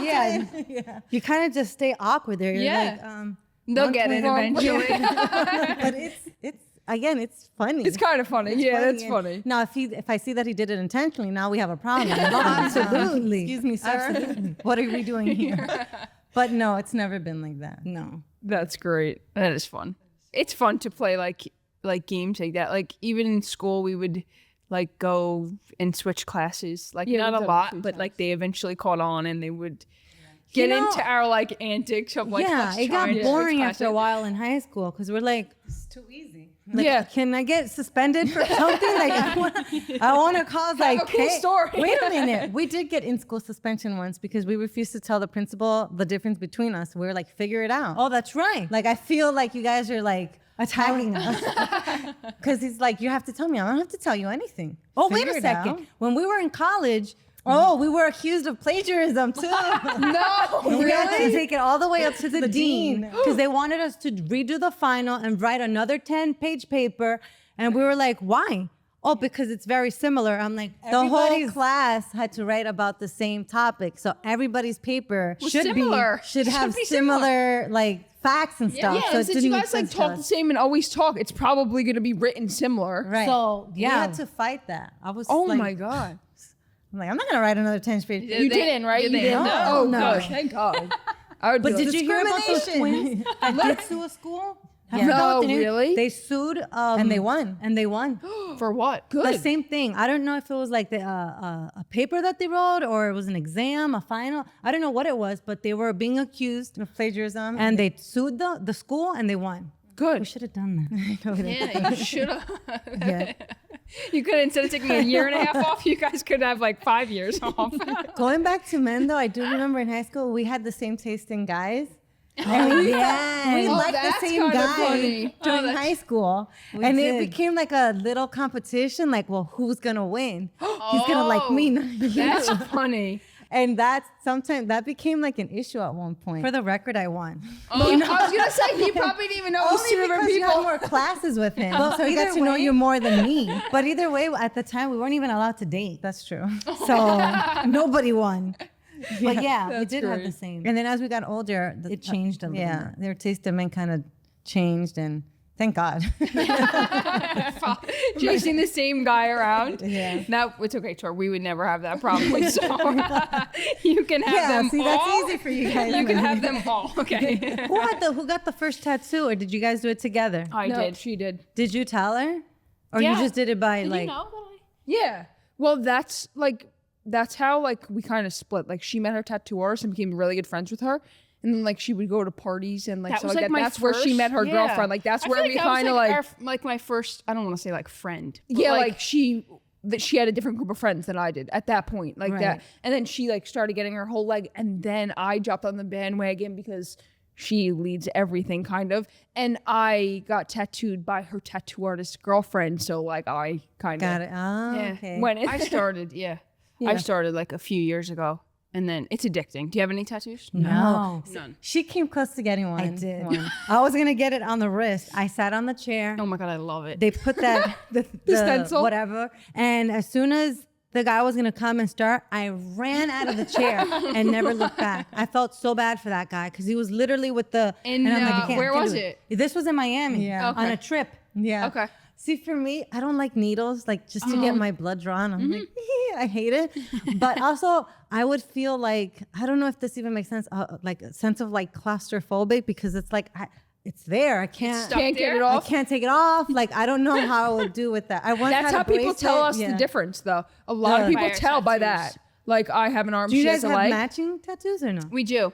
Yeah. You kind of just stay awkward there. You're Yeah. like, They'll get it eventually. but it's funny. It's kind of funny. Yeah, that's And funny. Now, if I see that he did it intentionally, now we have a problem. Absolutely. Excuse me, sir. Absolutely. What are we doing here? But no, it's never been like that. No. That's great. That is fun. It's fun to play like games like that. Like even in school, we would like go and switch classes. Like Yeah, not we've a done lot, a few but like times. they eventually caught on and they would get know- into our like antics of like Yeah, us it got trying to switch boring after a classes. while in high school because we're like, It's too easy. Yeah. can I get suspended for something? Like I want to cause like a cool story. Wait a minute. We did get in-school suspension once because we refused to tell the principal the difference between us. We were like, figure it out. Oh, that's right. Like I feel like you guys are like attacking us because he's like, you have to tell me. I don't have to tell you anything. Oh, Figure wait a it out. second. When we were in college, we were accused of plagiarism too. No, We had to take it all the way up to the dean because they wanted us to redo the final and write another 10-page paper. And we were like, why? Oh, because it's very similar. I'm like, the whole Everybody's- class had to write about the same topic. So everybody's paper Was similar. should have be similar like facts and stuff. Yeah, so and it since you didn't make guys like sense to talk the us. same and always talk, it's probably going to be written similar. Right. So, we yeah. had to fight that. I was Oh like, my God. I'm like, I'm not gonna write another 10-page paper. You didn't, right? Did You they? didn't? No. Oh, No. good. Thank God. I would But be did like, you hear about those Discrimination. twins that did sue a school? Have Yeah. you heard No, about the news? really? They sued And they won. and they won. For what? Good. The same thing. I don't know if it was like a paper that they wrote or it was an exam, a final. I don't know what it was, but they were being accused Of plagiarism. and they sued the school and they won. We Good. should have done that. Yeah, you should have. Yeah. You could, instead of taking a year and a half off, you guys could have like 5 years off. Going back to men though, I do remember in high school we had the same taste in guys. And we liked the that's same kinda guy funny. during high school. And it became like a little competition, like, well, who's gonna win? He's gonna like me, not you. That's funny. And sometimes that became like an issue at one point. For the record, I won. I was going to say, he probably didn't even know it was Only two different because you had people. more classes with him. So he got to know you more than me. But either way, at the time, we weren't even allowed to date. That's true. So nobody won. But yeah, we That's did have great. the same. And then as we got older, It changed a little yeah, bit. their taste in men kind of changed, and Thank God. Chasing the same guy around. Yeah. No, it's okay, Tor. We would never have that problem. So you can have them see, all. that's easy for you guys. You can have them all. Okay. Who got the first tattoo, or did you guys do it together? I No, did. she did. Did you tell her, or Yeah. you just did it by Did like? you know that I? Yeah. Well, that's how like we kind of split. Like she met her tattooers and became really good friends with her. And then like she would go to parties and like That stuff was like like that. my That's where she met her first- girlfriend. Like that's I where feel we that was, kind of like my first. I don't want to say like friend. But yeah, like she had a different group of friends than I did at that point, like that. Right. And then she like started getting her whole leg, and then I jumped on the bandwagon because she leads everything kind of. And I got tattooed by her tattoo artist girlfriend, so like I kind Got of it. Oh, Yeah. okay. went in. I started. Yeah. I started like a few years ago, and then it's addicting. Do you have any tattoos? No. None. She came close to getting one. I did. I was gonna get it on the wrist. I sat on the chair. Oh my god, I love it. They put that the stencil? whatever, and as soon as the guy was gonna come and start, I ran out of the chair and never looked back. I felt so bad for that guy because he was literally with the. And, I'm like, you can't where do was it? This was in Miami. Yeah. On a trip. Yeah. Okay. See, for me, I don't like needles, like just to get my blood drawn. I'm like, I hate it. But also, I would feel like, I don't know if this even makes sense, like a sense of like claustrophobic because it's like, it's there. I can't. stuck Can't get there? it I off. can't take it off. Like, I don't know how I would do with that. I once That's had a how people tell bracelet. us Yeah. the difference, though. A lot of Yeah. people By our tell by tattoos. that. Like I have an arm, Do you she guys has a have leg. matching tattoos or no? We do.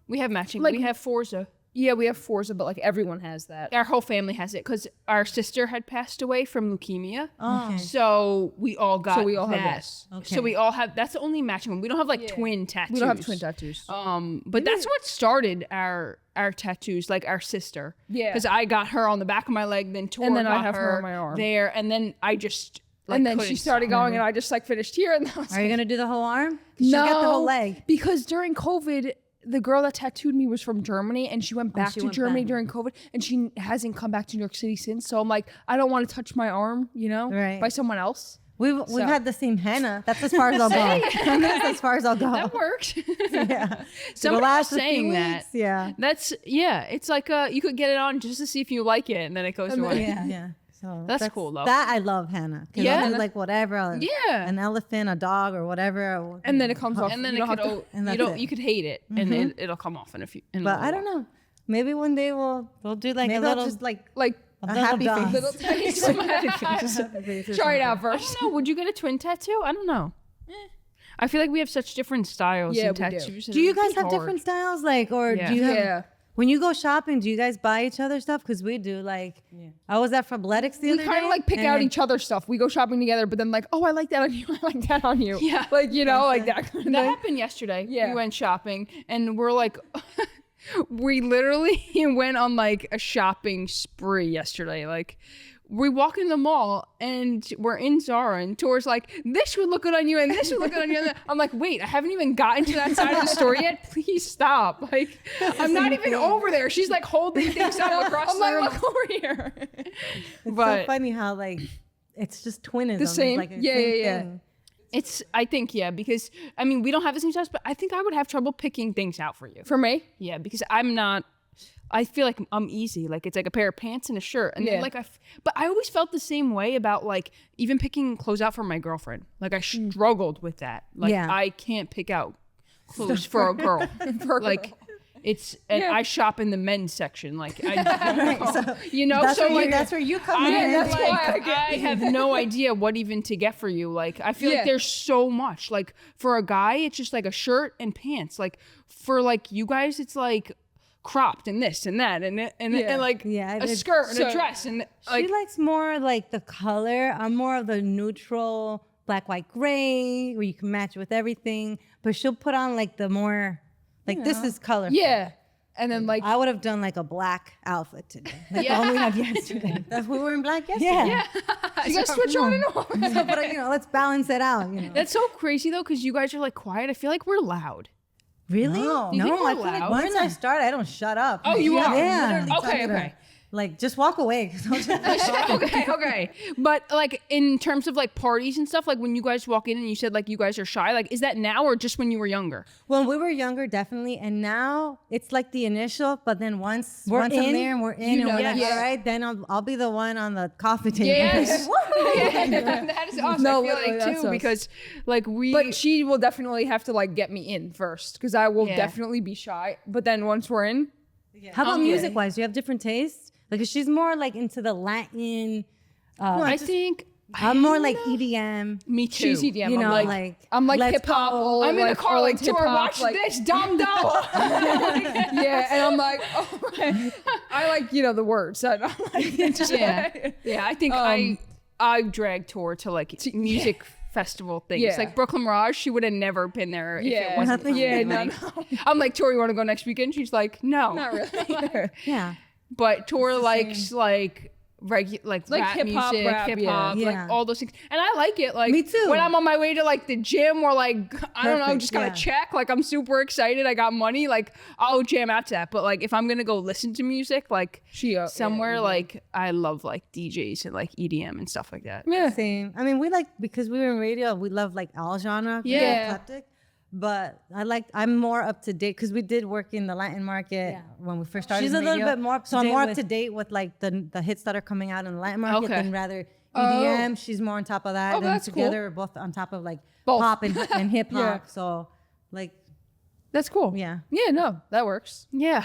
We have matching. Like- we have Forza. Yeah, we have Forza, but like everyone has that. Our whole family has it because our sister had passed away from leukemia. Oh. So we all got we all have that. this. Okay. So we all have. That's the only matching one. We don't have like twin tattoos. We don't have twin tattoos. But that's what started our tattoos, like our sister. Yeah. Because I got her on the back of my leg, then Tor And then I got have her on my arm. there, and then I just like, and then she couldn't started stop. going, and I just like finished here, and that was Are you gonna do the whole arm? She's got the whole leg. Because during COVID, the girl that tattooed me was from Germany, and she went back she to went Germany back. during COVID, and she hasn't come back to New York City since. So I'm like, I don't want to touch my arm, Right. by someone else. We've had the same henna. That's as far as I'll go. That's as far as I'll go. That worked. Yeah. Somebody was last a few saying that. weeks, yeah. That's It's like you could get it on just to see if you like it, and then it goes away. Yeah. So That's cool, though. That I love henna. Yeah. I'll do like whatever. Yeah. An elephant, a dog, or whatever. And then it comes off. And then You it don't could have to- and you that's don't it. you could hate it, and it'll come off in a few. But I don't know. Maybe one day we'll do like Maybe a I'll little just like a happy dog. face. little tiny Try it out I first. don't know. Would you get a twin tattoo? I don't know. I feel like we have such different styles Yeah, and we do. tattoos. Do you guys have different styles? Like, or Yeah. do you have? Yeah. When you go shopping, do you guys buy each other stuff? Because we do. Like, I was at Fabletics the We other day. kind of like pick and out I- each other's stuff. We go shopping together, but then like, oh, I like that on you. I like that on you. Yeah. Like, like that kind of That thing. happened yesterday. Yeah. We went shopping and we're like, we literally went on like a shopping spree yesterday. Like, we walk in the mall and we're in Zara and Tor's like, this would look good on you and this would look good on you. And I'm like, wait, I haven't even gotten to that side of the store yet. Please stop. Like, I'm not even over there. She's like holding things up across I'm the like, room. look over here. It's but- so funny how like it's just twinism. The same- It's like yeah, same yeah. thing. I think, because I mean, we don't have the same styles, but I think I would have trouble picking things out for you. For me, Yeah, because I feel like I'm easy. Like it's like a pair of pants and a shirt. And then Yeah. like but I always felt the same way about like even picking clothes out for my girlfriend. Like I struggled with that. Like Yeah. I can't pick out clothes for a girl. Like it's, and Yeah. I shop in the men's section. Like I, That's so where like, you, that's where you come I'm in. that's like, why I have no idea what even to get for you. Like, I feel Yeah. like there's so much. Like, for a guy, it's just like a shirt and pants. Like, for like you guys, it's like cropped and this and that and like Yeah, a it's- skirt and a so- dress and like She likes more like the color. I'm more of the neutral black, white, gray, where you can match with everything. But she'll put on like the more, like this is colorful. yeah. And then like, I would have done like a black outfit today. Like the one we had yesterday. That's we were in black yesterday. Yeah. you gotta switch on and off. So, but let's balance it out. that's so crazy though, because you guys are like quiet. I feel like we're loud. Really? No. You think we're I feel like loud? once I start, I don't shut up. Oh, you are? Yeah. Okay. Like, just walk away. Okay. But like in terms of like parties and stuff, like when you guys walk in and you said like you guys are shy, like is that now or just when you were younger? When we were younger, definitely, and now it's like the initial. But then once I'm there and we're in, and we're like, all right, then I'll be the one on the coffee table. Yes. That is awesome. No, I feel literally, like that's too us. because like But she will definitely have to like get me in first because I will Yeah. definitely be shy. But then once we're in, How about music wise? Do you have different tastes? Like, she's more like into the Latin. I think I'm more like EDM. me too. she's EDM. You know, I'm like let's hip hop. go. I'm in the car like hip Tori, hop, watch this dumb dumb. Yeah, and I'm like, oh my. I like the words. I don't like Yeah. I think I dragged Tor to like music festival things. Yeah. Like Brooklyn Mirage, she would have never been there if it wasn't for yeah, me. no, Like, I'm like, Tori, you want to go next weekend? She's like, no. not really. Yeah. But Tor likes like like rap hip-hop, music, rap, hip hop, yeah. like Yeah. all those things, and I like it. Like Me too. when I'm on my way to like the gym or like I don't know, Perfect, just gotta yeah. check. Like I'm super excited. I got money. Like I'll jam out to that. But like if I'm gonna go listen to music, like somewhere like I love like DJs and like EDM and stuff like that. Yeah. Same. I mean, we like, because we were in radio, we love like all genre. Yeah. Eclectic. But I'm more up to date because we did work in the Latin market when we first started. She's in a little radio. bit more up to so I'm date more up with- to date with like the hits that are coming out in the Latin market Okay. than rather EDM. She's more on top of that. Oh, and that's cool. together we're both on top of like Both. pop and hip hop. Yeah. So like, That's cool. yeah. Yeah, no, that works. Yeah,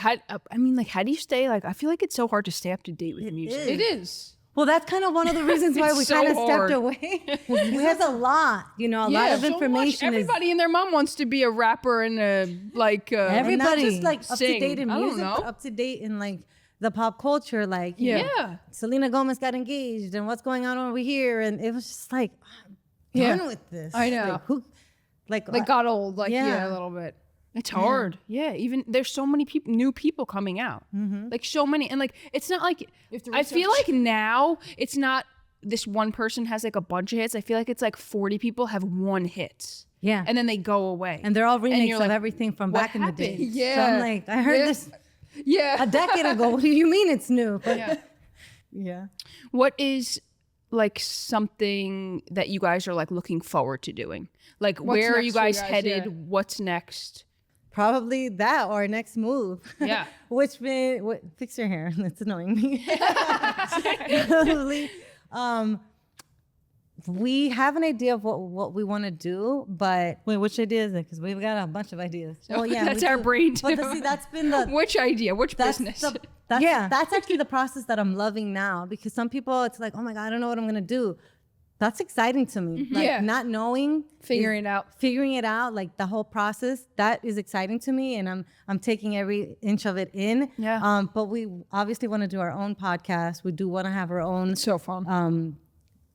I mean, like, how do you stay? Like, I feel like it's so hard to stay up to date with music. It is. Well, that's kind of one of the reasons why we so kind of hard. stepped away. We have a lot, a lot of so much. information. Everybody and their mom wants to be a rapper and like And not everybody. just like up to sing. date in I don't music, but know. up to date in like the pop culture. Like, Yeah. Selena Gomez got engaged, and what's going on over here, and it was just like, I'm done with this. I know. Like, who, Like got old, like Yeah. a little bit. It's hard. Yeah. Even there's so many new people coming out. Like so many. And like, it's not like, I feel like now it's not this one person has like a bunch of hits. I feel like it's like 40 people have one hit. Yeah. And then they go away. And they're all remakes you're of like, everything from what back in the day. happened? So Yeah. I'm like, I heard this Yeah. a decade ago. What do you mean it's new? But yeah. What is like something that you guys are like looking forward to doing? Like where are next you for you guys guys? headed? Yeah. What's next? Probably that or next move. Yeah. Fix your hair. That's annoying me. Probably. We have an idea of what we want to do, but wait, which idea is it? Because we've got a bunch of ideas. Well, yeah, That's we our do. brain But too. see, that's been the Which idea? Which that's business? that's actually the process that I'm loving now, because some people it's like, oh my god, I don't know what I'm gonna do. That's exciting to me. Like Yeah. not knowing, Figuring it out. like the whole process, that is exciting to me, and I'm taking every inch of it in. Yeah. But we obviously want to do our own podcast. We do want to have our own So fun.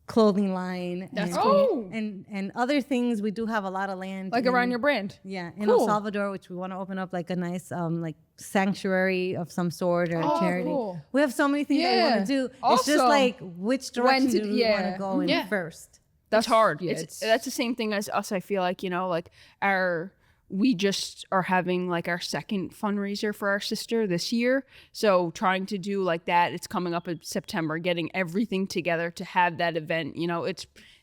clothing line. That's and, cool. and other things. We do have a lot of land. Like around your brand. Yeah, in Cool. El Salvador, which we want to open up like a nice like sanctuary of some sort or Oh, charity. cool. We have so many things that we Yeah. want to do. It's just Awesome. like which direction to- do we want yeah. to go in Yeah. first? That's hard. yeah, That's the same thing as us. I feel like, like we just are having like our second fundraiser for our sister this year. So trying to do like that, it's coming up in September, getting everything together to have that event.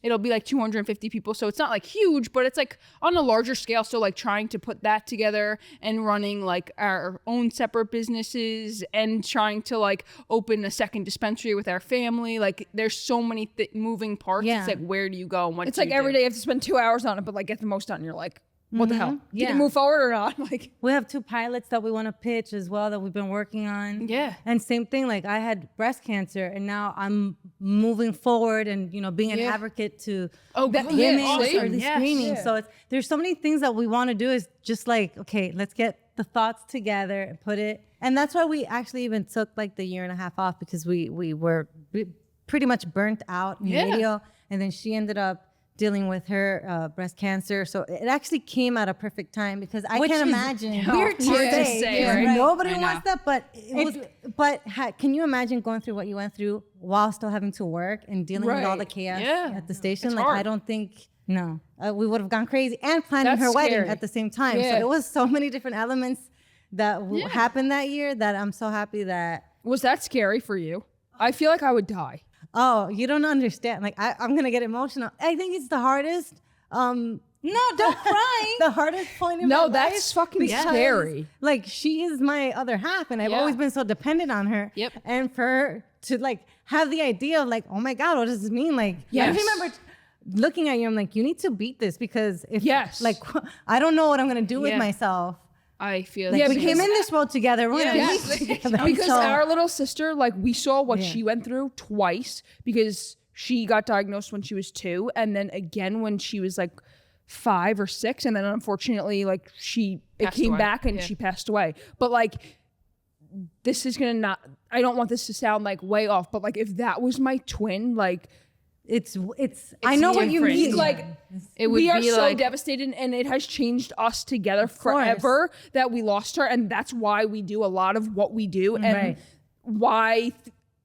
It'll be like 250 people. So it's not like huge, but it's like on a larger scale. So like trying to put that together and running like our own separate businesses and trying to like open a second dispensary with our family. Like there's so many moving parts. Yeah. It's like, where do you go? And what It's do like you every do? day you have to spend 2 hours on it, but like get the most done. You're like, what the hell? Did Yeah. you move forward or not? Like, We have 2 pilots that we want to pitch as well that we've been working on. Yeah. And same thing, like I had breast cancer and now I'm moving forward and, being an Yeah. advocate to Oh, That- good. yeah, women awesome. early Yes. screening. Yeah. So there's so many things that we want to do is just like, okay, let's get the thoughts together and put it. And that's why we actually even took like the 1.5 years off, because we were pretty much burnt out in Yeah. radio. And then she ended up dealing with her breast cancer. So it actually came at a perfect time, because I can't imagine. weird to say, because right? nobody I know. wants that, but can you imagine going through what you went through while still having to work and dealing with all the Right. chaos Yeah. at the station? It's Like, hard. I don't think, no, we would have gone crazy and planning That's her wedding scary. at the same time. Yeah. So it was so many different elements that happened that year that I'm so happy that Was that scary for you? I feel like I would die. Oh, you don't understand. Like I'm gonna get emotional. I think it's the hardest. No, don't cry. The hardest point in my life. That's fucking scary. Like she is my other half, and I've always been so dependent on her. Yep. And for her to like have the idea of like, oh my God, what does this mean? Like, I remember looking at you. I'm like, you need to beat this because if like I don't know what I'm gonna do with myself. I feel like we came in this world together. We're gonna leave together. Because our little sister, like we saw what she went through twice because she got diagnosed when she was 2, and then again when she was like 5 or 6, and then unfortunately like it came back and she passed away. But like this is gonna I don't want this to sound like way off, but like if that was my twin, like it's I know what you mean. Like we are so devastated, and it has changed us together forever that we lost her, and that's why we do a lot of what we do, and why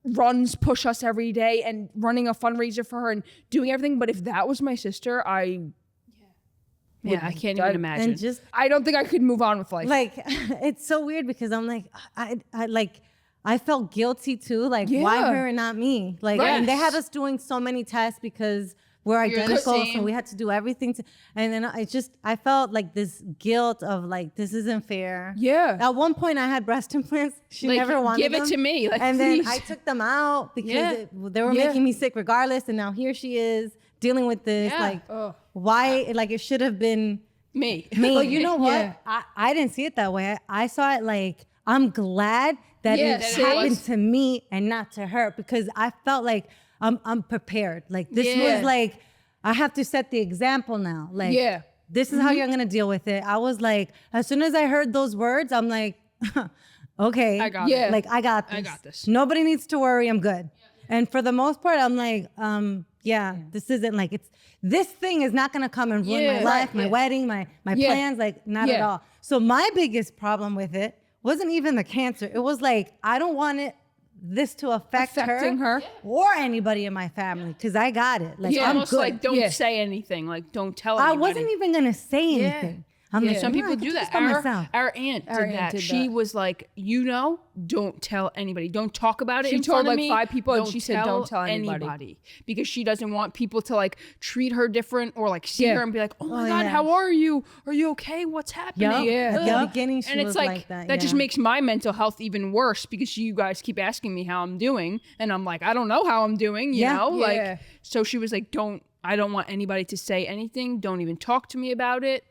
runs push us every day, and running a fundraiser for her and doing everything. But if that was my sister, I can't even imagine. And just I don't think I could move on with life. Like it's so weird because I'm like I felt guilty too. Like why her and not me? Like and they had us doing so many tests because we're identical, so we had to do everything and then I felt like this guilt of like this isn't fair. Yeah. At one point I had breast implants. She like, never wanted give them. it to me. Like, and please. then I took them out because they were making me sick regardless. And now here she is dealing with this. Like why? Like it should have been me. Well, you know what? I didn't see it that way. I saw it like I'm glad that it happened to me and not to her because I felt like I'm prepared. Like this was like, I have to set the example now. Like, this is how you're gonna deal with it. I was like, as soon as I heard those words, I'm like, okay, I got it. Like I got this. Nobody needs to worry. I'm good. And for the most part, I'm like, this isn't like this thing is not gonna come and ruin my life, my wedding, my plans. Like not at all. So my biggest problem with it wasn't even the cancer. It was like I don't want this to affecting her or anybody in my family because I got it. Like I'm almost good. like don't say anything. Like don't tell anybody. I wasn't even gonna say anything. I'm like, some people do that. Our aunt did that. She was like, don't tell anybody. Don't talk about it. She in told front of like me. 5 people, and she said, "Don't tell anybody," because she doesn't want people to like treat her different or like see her and be like, "Oh my God, how are you? Are you okay? What's happening?" At the beginning, she was like that. That just makes my mental health even worse because you guys keep asking me how I'm doing, and I'm like, I don't know how I'm doing. You know, like so she was like, I don't want anybody to say anything. Don't even talk to me about it.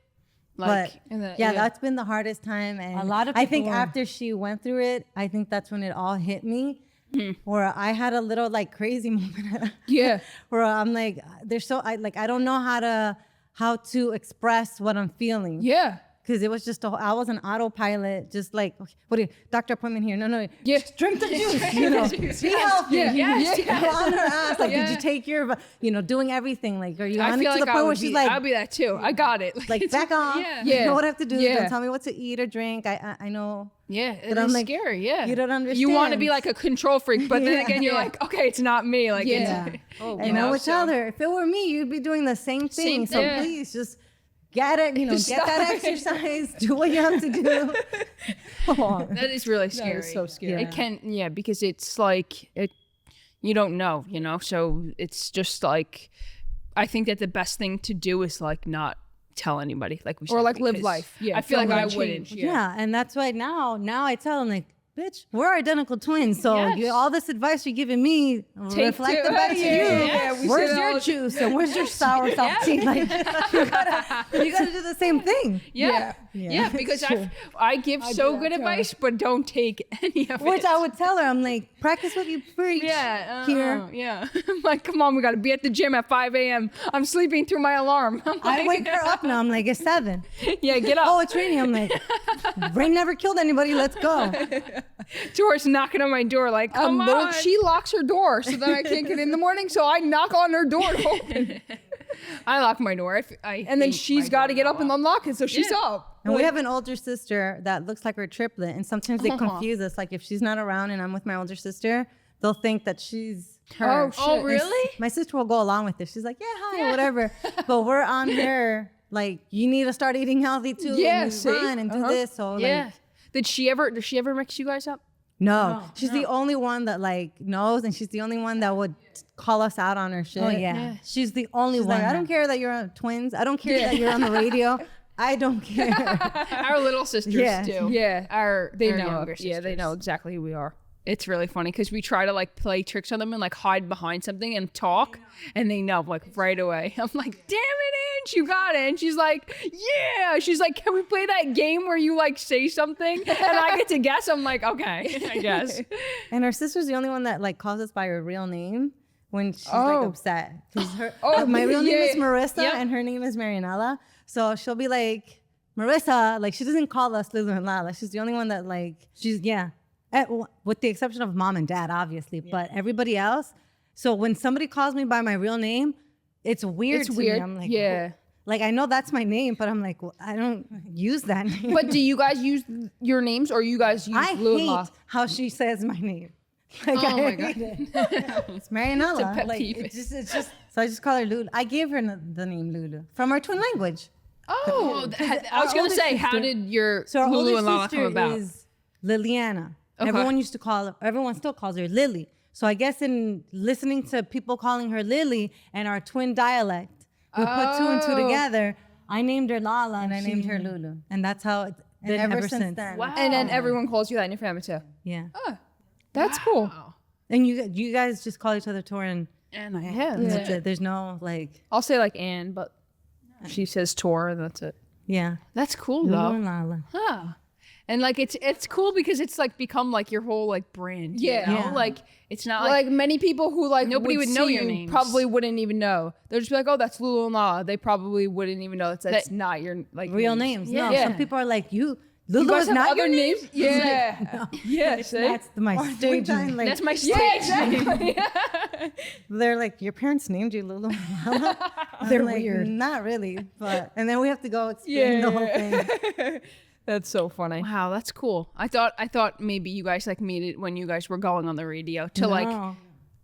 Like, but that's been the hardest time. And a lot of people I think after she went through it, I think that's when it all hit me. Where I had a little like crazy moment. Where I'm like, I don't know how to express what I'm feeling. Because it was just I was an autopilot, just like, okay, what do you, doctor appointment here? No. Just drink the juice, you know. Be healthy. On her ass. Like, did you take your, doing everything? Like, are you on it to the point where she's like, I'll be that too. I got it. Like, back off. You know what I have to do. Don't tell me what to eat or drink. I know. It is like, scary. You don't understand. You want to be like a control freak, but then again, you're like, okay, it's not me. Like, and I would tell her, if it were me, you'd be doing the same thing. So please just get it, get that exercise, do what you have to do. That is really scary. That is so scary. It can, because it's like, you don't know, so it's just like, I think that the best thing to do is like not tell anybody, like we said. Or like live life. I feel like I wouldn't. And that's why now I tell them like, bitch, we're identical twins. So all this advice you're giving me, reflect it back to you. Where's your juice and where's your sour tea? Like you gotta do the same thing. Because I give so good advice, but don't take any of it. Which I would tell her, I'm like, practice what you preach. Here. I'm like, come on, we gotta be at the gym at 5 a.m. I'm sleeping through my alarm. I wake her up now. I'm like, it's 7. Get up. Oh, it's raining. I'm like, rain never killed anybody. Let's go. Doris knocking on my door like, come on. She locks her door so that I can't get in the morning, so I knock on her door to open. I lock my door. And then she's got to get up and unlock it, so she's up. And we have an older sister that looks like her triplet, and sometimes they confuse us. Like if she's not around and I'm with my older sister, they'll think that she's her. Oh, really? My sister will go along with it. She's like, hi, or whatever. But we're on her, like, you need to start eating healthy too. And run and do this. So like, Does she ever mix you guys up? No, she's the only one that like knows, and she's the only one that would call us out on her shit. Oh yeah. She's the only one. like, I don't care that you're on twins. I don't care that you're on the radio. I don't care. Our little sisters too. Yeah, they our know. younger Yeah, they sisters. know exactly who we are. It's really funny because we try to like play tricks on them and like hide behind something and talk, and they know like right away. I'm like, damn it, Ange, you got it. And she's like, yeah. She's like, can we play that game where you like say something and I get to guess? I'm like, okay, I guess. And her sister's the only one that like calls us by her real name when she's like upset. Because my real name is Marissa and her name is Marianella. So she'll be like, Marissa, like she doesn't call us Lulu and Lala. She's the only one that like, with the exception of mom and dad, obviously, but everybody else. So when somebody calls me by my real name, it's weird to me. I'm like, like I know that's my name, but I'm like, well, I don't use that name. But do you guys use your names, or you guys use I Lulu and hate Lala? how she says my name. Like, Oh my hate God. it. It's Marianella. It's a pet like, peeve. it's just. So I just call her Lulu. I gave her the name Lulu from our twin language. Oh, I was our gonna older say, how sister- did your So our Lulu older and Lala sister come about? is Liliana. Okay. Everyone still calls her Lily. So I guess in listening to people calling her Lily and our twin dialect, we put two and two together. I named her Lala and I named her Lulu, and that's how it's been ever since then. Wow. And then everyone calls you that in your family too. Yeah. That's cool. And you guys just call each other Tori and And I have. that's it. There's no like, I'll say like Anne, but she says Tor, and that's it. yeah. That's cool Lulu though. and Lala. Huh. And like it's cool because it's like become like your whole like brand. You Yeah. know? Yeah. Like it's not Like many people who like Nobody would know see your you names. probably wouldn't even know. They'll just be like, oh, that's Lulu and Lala. They probably wouldn't even know that's not your like Real names. No, Yeah. some people are like, Lulu You guys is have not other your name? names. Yeah, yeah. See? That's my stage name. Like, that's my stage Yeah, name. exactly. they're like, your parents named you Lulu and Lala? They're like, weird. Not really, but and then we have to go explain the whole thing. That's so funny. Wow, that's cool. I thought maybe you guys like made it when you guys were going on the radio to like No.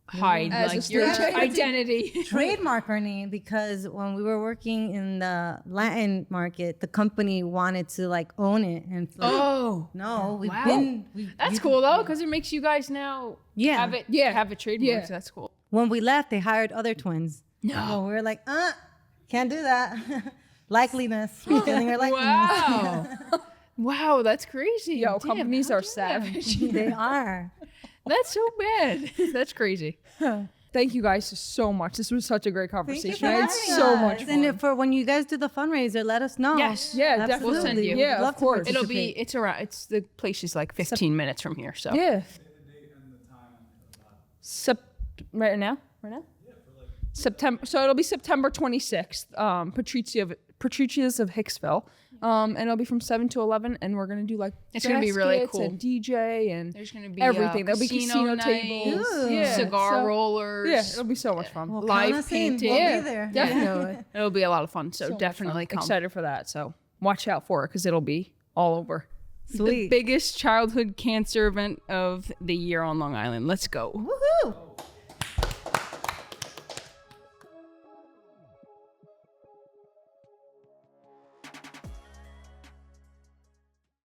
hide As a like your stage identity. Trademark our name because when we were working in the Latin market, the company wanted to like own it and Oh, no, we've Wow. been. that's cool though because it makes you guys now Yeah. have it have a trademark. Yeah. So that's cool. When we left, they hired other twins. No. So we were like, can't do that. Likeliness, feeling her likeliness. Wow. Wow, that's crazy. Yo, Damn, companies how'd are you do that? savage. They are. That's so bad. That's crazy. Thank you guys so much. This was such a great conversation. for I had having so us. much fun. And for when you guys do the fundraiser, let us know. Yes. Yeah, Absolutely. definitely. We'll send you. We'd Yeah, love of to course. It'll be participate. it's around the place is like 15 minutes from here. So Yeah. Right now? September. So it'll be September 26th. Patricia's of Hicksville. And it'll be from 7 to 11. And we're gonna do like It's gonna be really baskets cool. and DJ and there's gonna be everything. There'll be casino casino tables, nights, yeah, cigar so- rollers. yeah, it'll be so much fun. Well, Live count us in. painting. We'll Yeah, be there. definitely. It'll be a lot of fun. So, So much definitely fun. come. Excited for that. So watch out for it because it'll be all over. The Sweet. biggest childhood cancer event of the year on Long Island. Let's go. Woohoo!